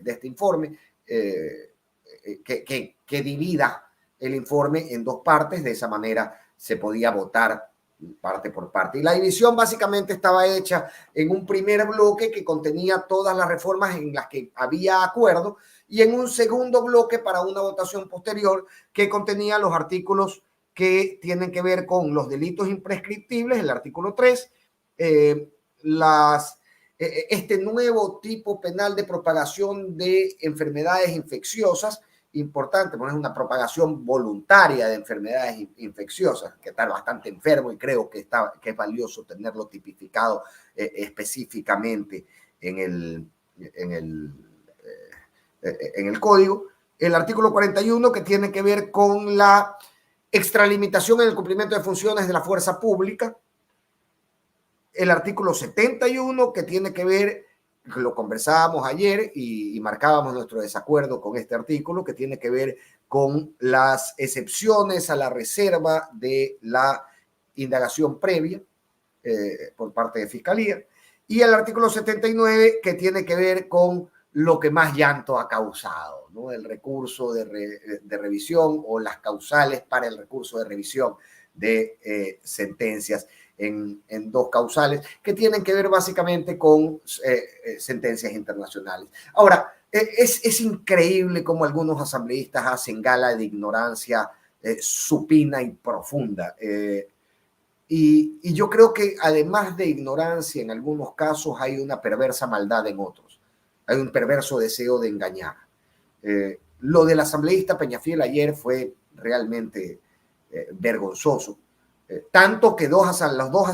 este informe, que divida el informe en dos partes. De esa manera se podía votar parte por parte. Y la división básicamente estaba hecha en un primer bloque que contenía todas las reformas en las que había acuerdo, y en un segundo bloque para una votación posterior que contenía los artículos que tienen que ver con los delitos imprescriptibles, el artículo 3, este nuevo tipo penal de propagación de enfermedades infecciosas. Importante, porque es una propagación voluntaria de enfermedades infecciosas, que está bastante enfermo, y creo que es valioso tenerlo tipificado específicamente en el código. El artículo 41, que tiene que ver con la extralimitación en el cumplimiento de funciones de la fuerza pública. El artículo 71, que tiene que ver, lo conversábamos ayer y marcábamos nuestro desacuerdo con este artículo, que tiene que ver con las excepciones a la reserva de la indagación previa por parte de Fiscalía, y el artículo 79 que tiene que ver con lo que más llanto ha causado, ¿no? El recurso de revisión o las causales para el recurso de revisión de sentencias en dos causales que tienen que ver básicamente con sentencias internacionales. Ahora, es increíble cómo algunos asambleístas hacen gala de ignorancia supina y profunda. Y yo creo que además de ignorancia en algunos casos hay una perversa maldad en otros. Hay un perverso deseo de engañar. Lo del asambleísta Peñafiel ayer fue realmente vergonzoso. Tanto que las dos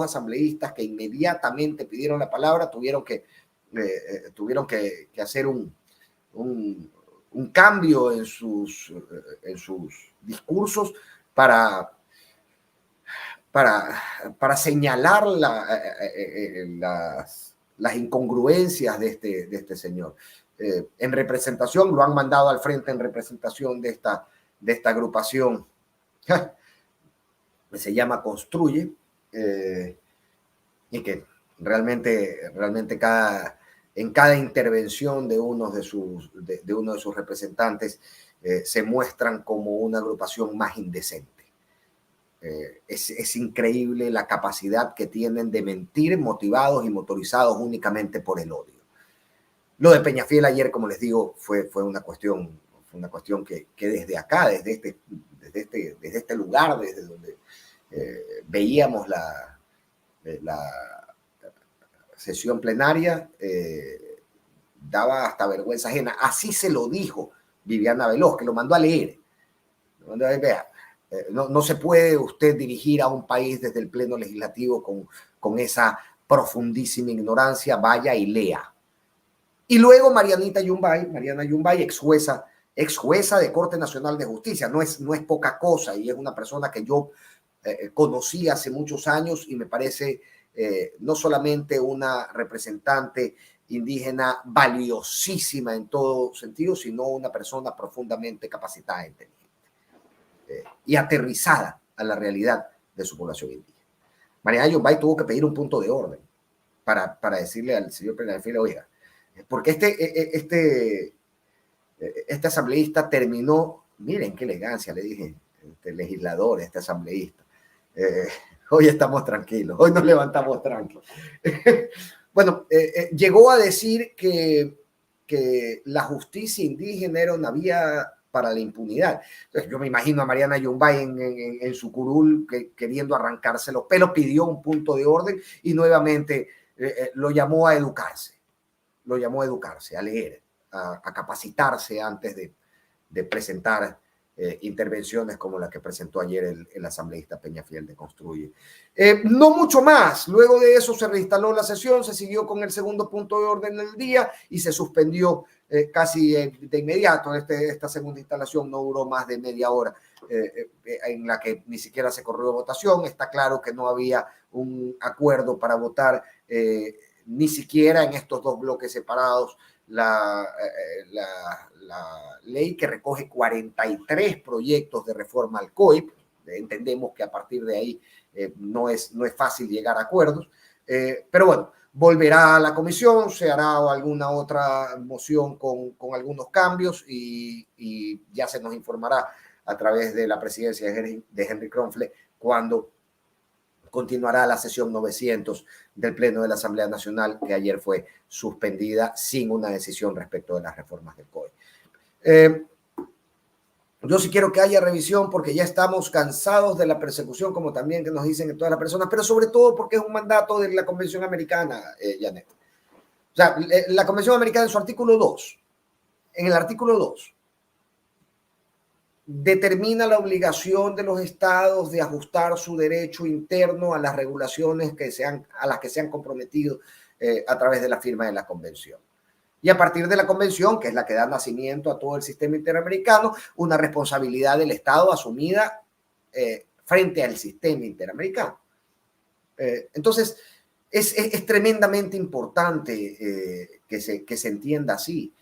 asambleístas que inmediatamente pidieron la palabra tuvieron que hacer un cambio en sus discursos para señalar las incongruencias de este señor. En representación, lo han mandado al frente en representación de esta agrupación que se llama Construye, y que realmente en cada intervención de uno de sus representantes se muestran como una agrupación más indecente. Es increíble la capacidad que tienen de mentir motivados y motorizados únicamente por el odio. Lo de Peñafiel ayer, como les digo, fue una cuestión que desde acá, desde este lugar, desde donde veíamos la sesión plenaria, daba hasta vergüenza ajena. Así se lo dijo Viviana Veloz, que lo mandó a leer. Vea, no se puede usted dirigir a un país desde el pleno legislativo con esa profundísima ignorancia, vaya y lea. Y luego Mariana Yumbay, ex jueza de Corte Nacional de Justicia, no es poca cosa, y es una persona que yo conocí hace muchos años y me parece no solamente una representante indígena valiosísima en todo sentido, sino una persona profundamente capacitada e inteligente y aterrizada a la realidad de su población indígena. Mariana Yumbay tuvo que pedir un punto de orden para decirle al señor Peñafiel, oiga, porque este asambleísta terminó, miren qué elegancia, le dije, este legislador, este asambleísta. Hoy estamos tranquilos, hoy nos levantamos tranquilos. Bueno, llegó a decir que la justicia indígena era una vía para la impunidad. Entonces, yo me imagino a Mariana Yumbay en su curul queriendo arrancarse los pelos, pidió un punto de orden y nuevamente lo llamó a educarse, a leer, a capacitarse antes de presentar intervenciones como la que presentó ayer el asambleísta Peñafiel de Construye. No mucho más. Luego de eso se reinstaló la sesión, se siguió con el segundo punto de orden del día y se suspendió casi de inmediato. Esta segunda instalación no duró más de media hora, en la que ni siquiera se corrió votación. Está claro que no había un acuerdo para votar ni siquiera en estos dos bloques separados la ley que recoge 43 proyectos de reforma al COIP. Entendemos que a partir de ahí no es fácil llegar a acuerdos, pero bueno, volverá a la comisión, se hará alguna otra moción con algunos cambios y ya se nos informará a través de la presidencia de Henry Kronfle cuando continuará la sesión 900 del Pleno de la Asamblea Nacional, que ayer fue suspendida sin una decisión respecto de las reformas del COE. Yo sí quiero que haya revisión porque ya estamos cansados de la persecución, como también que nos dicen todas las personas, pero sobre todo porque es un mandato de la Convención Americana, Janet. O sea, la Convención Americana en su artículo 2, en el artículo 2, determina la obligación de los estados de ajustar su derecho interno a las regulaciones a las que se han comprometido a través de la firma de la convención. Y a partir de la convención, que es la que da nacimiento a todo el sistema interamericano, una responsabilidad del Estado asumida frente al sistema interamericano. Entonces, es tremendamente importante que se entienda así.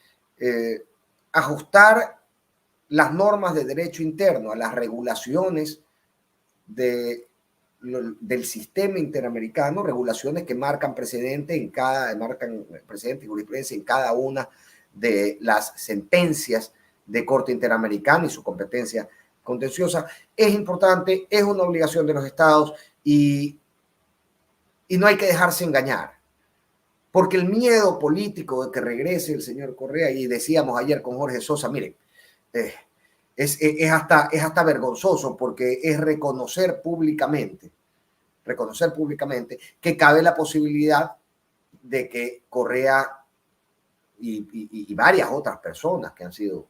Ajustar las normas de derecho interno a las regulaciones de del sistema interamericano, regulaciones que marcan precedente y jurisprudencia en cada una de las sentencias de Corte Interamericana y su competencia contenciosa. Es importante, es una obligación de los estados y no hay que dejarse engañar, porque el miedo político de que regrese el señor Correa, y decíamos ayer con Jorge Sosa, miren, es hasta vergonzoso, porque es reconocer públicamente que cabe la posibilidad de que Correa y varias otras personas que han sido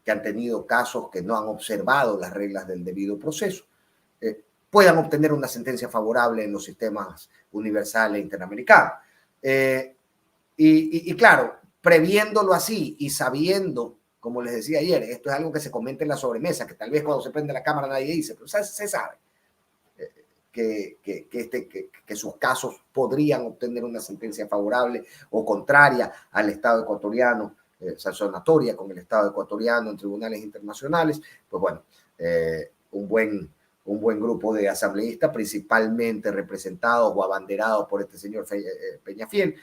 que han tenido casos que no han observado las reglas del debido proceso, puedan obtener una sentencia favorable en los sistemas universales interamericanos. Y claro, previéndolo así y sabiendo, como les decía ayer, esto es algo que se comenta en la sobremesa, que tal vez cuando se prende la cámara nadie dice, pero se sabe que sus casos podrían obtener una sentencia favorable o contraria al Estado ecuatoriano, sancionatoria con el Estado ecuatoriano en tribunales internacionales. Pues bueno, un buen grupo de asambleístas, principalmente representados o abanderados por este señor Peñafiel,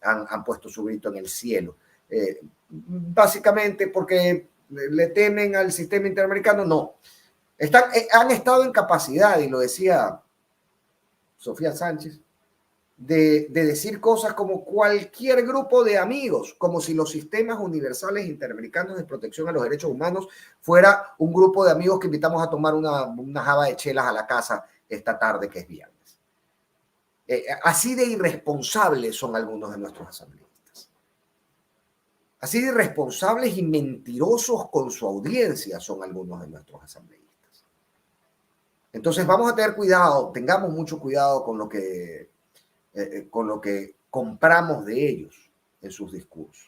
han puesto su grito en el cielo. Básicamente porque le temen al sistema interamericano, no. Han estado en capacidad, y lo decía Sofía Sánchez, de decir cosas como cualquier grupo de amigos, como si los sistemas universales interamericanos de protección a los derechos humanos fuera un grupo de amigos que invitamos a tomar una java de chelas a la casa esta tarde, que es viernes. Así de irresponsables son algunos de nuestros asambleístas. Así de irresponsables y mentirosos con su audiencia son algunos de nuestros asambleístas. Entonces vamos a tener cuidado, tengamos mucho cuidado con lo que compramos de ellos en sus discursos.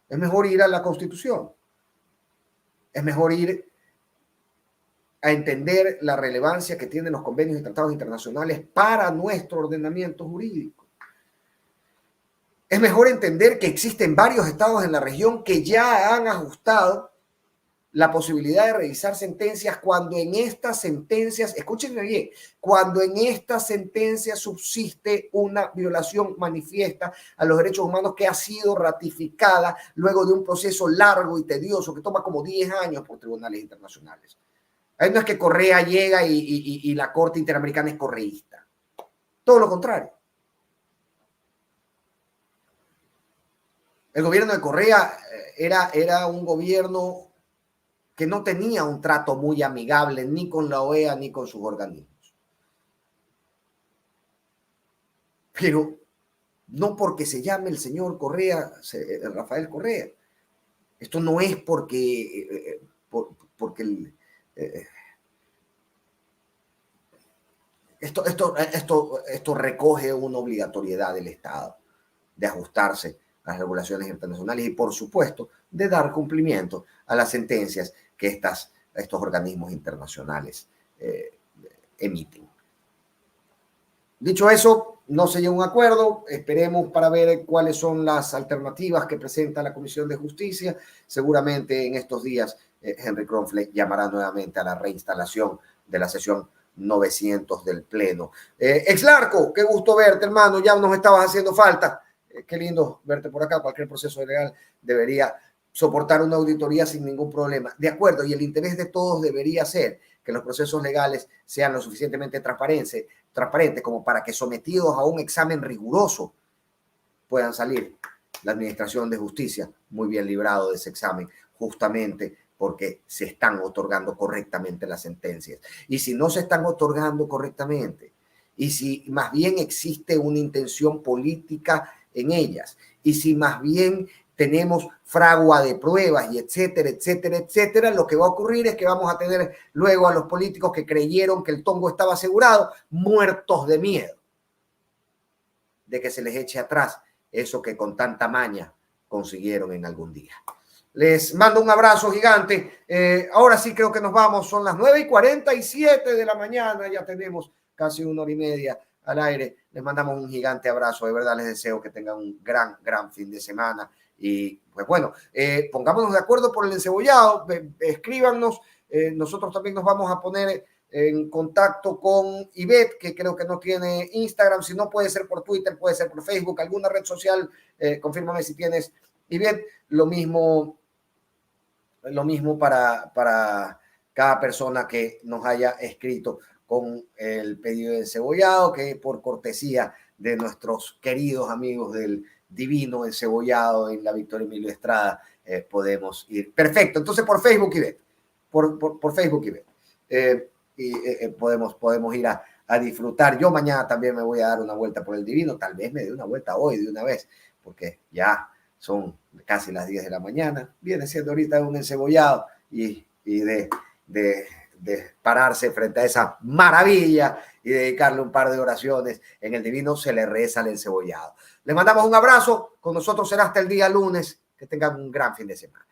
Es mejor ir a la Constitución. Es mejor ir a entender la relevancia que tienen los convenios y tratados internacionales para nuestro ordenamiento jurídico. Es mejor entender que existen varios estados en la región que ya han ajustado la posibilidad de revisar sentencias cuando en estas sentencias, escúchenme bien, cuando en estas sentencias subsiste una violación manifiesta a los derechos humanos que ha sido ratificada luego de un proceso largo y tedioso que toma como 10 años por tribunales internacionales. Ahí no es que Correa llega y la Corte Interamericana es correísta. Todo lo contrario. El gobierno de Correa era un gobierno que no tenía un trato muy amigable ni con la OEA ni con sus organismos. Pero no porque se llame el señor Correa, Rafael Correa. Esto no es porque esto recoge una obligatoriedad del Estado de ajustarse a las regulaciones internacionales y, por supuesto, de dar cumplimiento a las sentencias que estos organismos internacionales emiten. Dicho eso, no se llega a un acuerdo. Esperemos para ver cuáles son las alternativas que presenta la Comisión de Justicia. Seguramente en estos días Henry Kronfeld llamará nuevamente a la reinstalación de la sesión 900 del Pleno. Exlarco, qué gusto verte, hermano. Ya nos estabas haciendo falta. Qué lindo verte por acá. Cualquier proceso legal debería soportar una auditoría sin ningún problema. De acuerdo, y el interés de todos debería ser que los procesos legales sean lo suficientemente transparentes como para que, sometidos a un examen riguroso, puedan salir la Administración de Justicia muy bien librado de ese examen, justamente porque se están otorgando correctamente las sentencias. Y si no se están otorgando correctamente, y si más bien existe una intención política en ellas, y si más bien tenemos fragua de pruebas y etcétera, etcétera, etcétera, lo que va a ocurrir es que vamos a tener luego a los políticos que creyeron que el tongo estaba asegurado, muertos de miedo de que se les eche atrás eso que con tanta maña consiguieron en algún día. Les mando un abrazo gigante. Ahora sí creo que nos vamos. Son las 9:47 de la mañana. Ya tenemos casi 1 hora y media al aire. Les mandamos un gigante abrazo. De verdad les deseo que tengan un gran fin de semana. Y pues bueno, pongámonos de acuerdo por el encebollado. Escríbanos. Nosotros también nos vamos a poner en contacto con Ivette, que creo que no tiene Instagram. Si no, puede ser por Twitter, puede ser por Facebook, alguna red social. Confírmame si tienes, Ivette. Lo mismo para cada persona que nos haya escrito con el pedido de encebollado, que por cortesía de nuestros queridos amigos del Divino Encebollado en la Victoria Emilio Estrada, podemos ir. Perfecto, entonces por Facebook, Ivette. Por Facebook, Ivette. Podemos ir a disfrutar. Yo mañana también me voy a dar una vuelta por el Divino, tal vez me dé una vuelta hoy de una vez, porque ya son casi las 10 de la mañana, viene siendo ahorita un encebollado y de pararse frente a esa maravilla y dedicarle un par de oraciones en el Divino, se le reza al encebollado. Les mandamos un abrazo, con nosotros será hasta el día lunes, que tengan un gran fin de semana.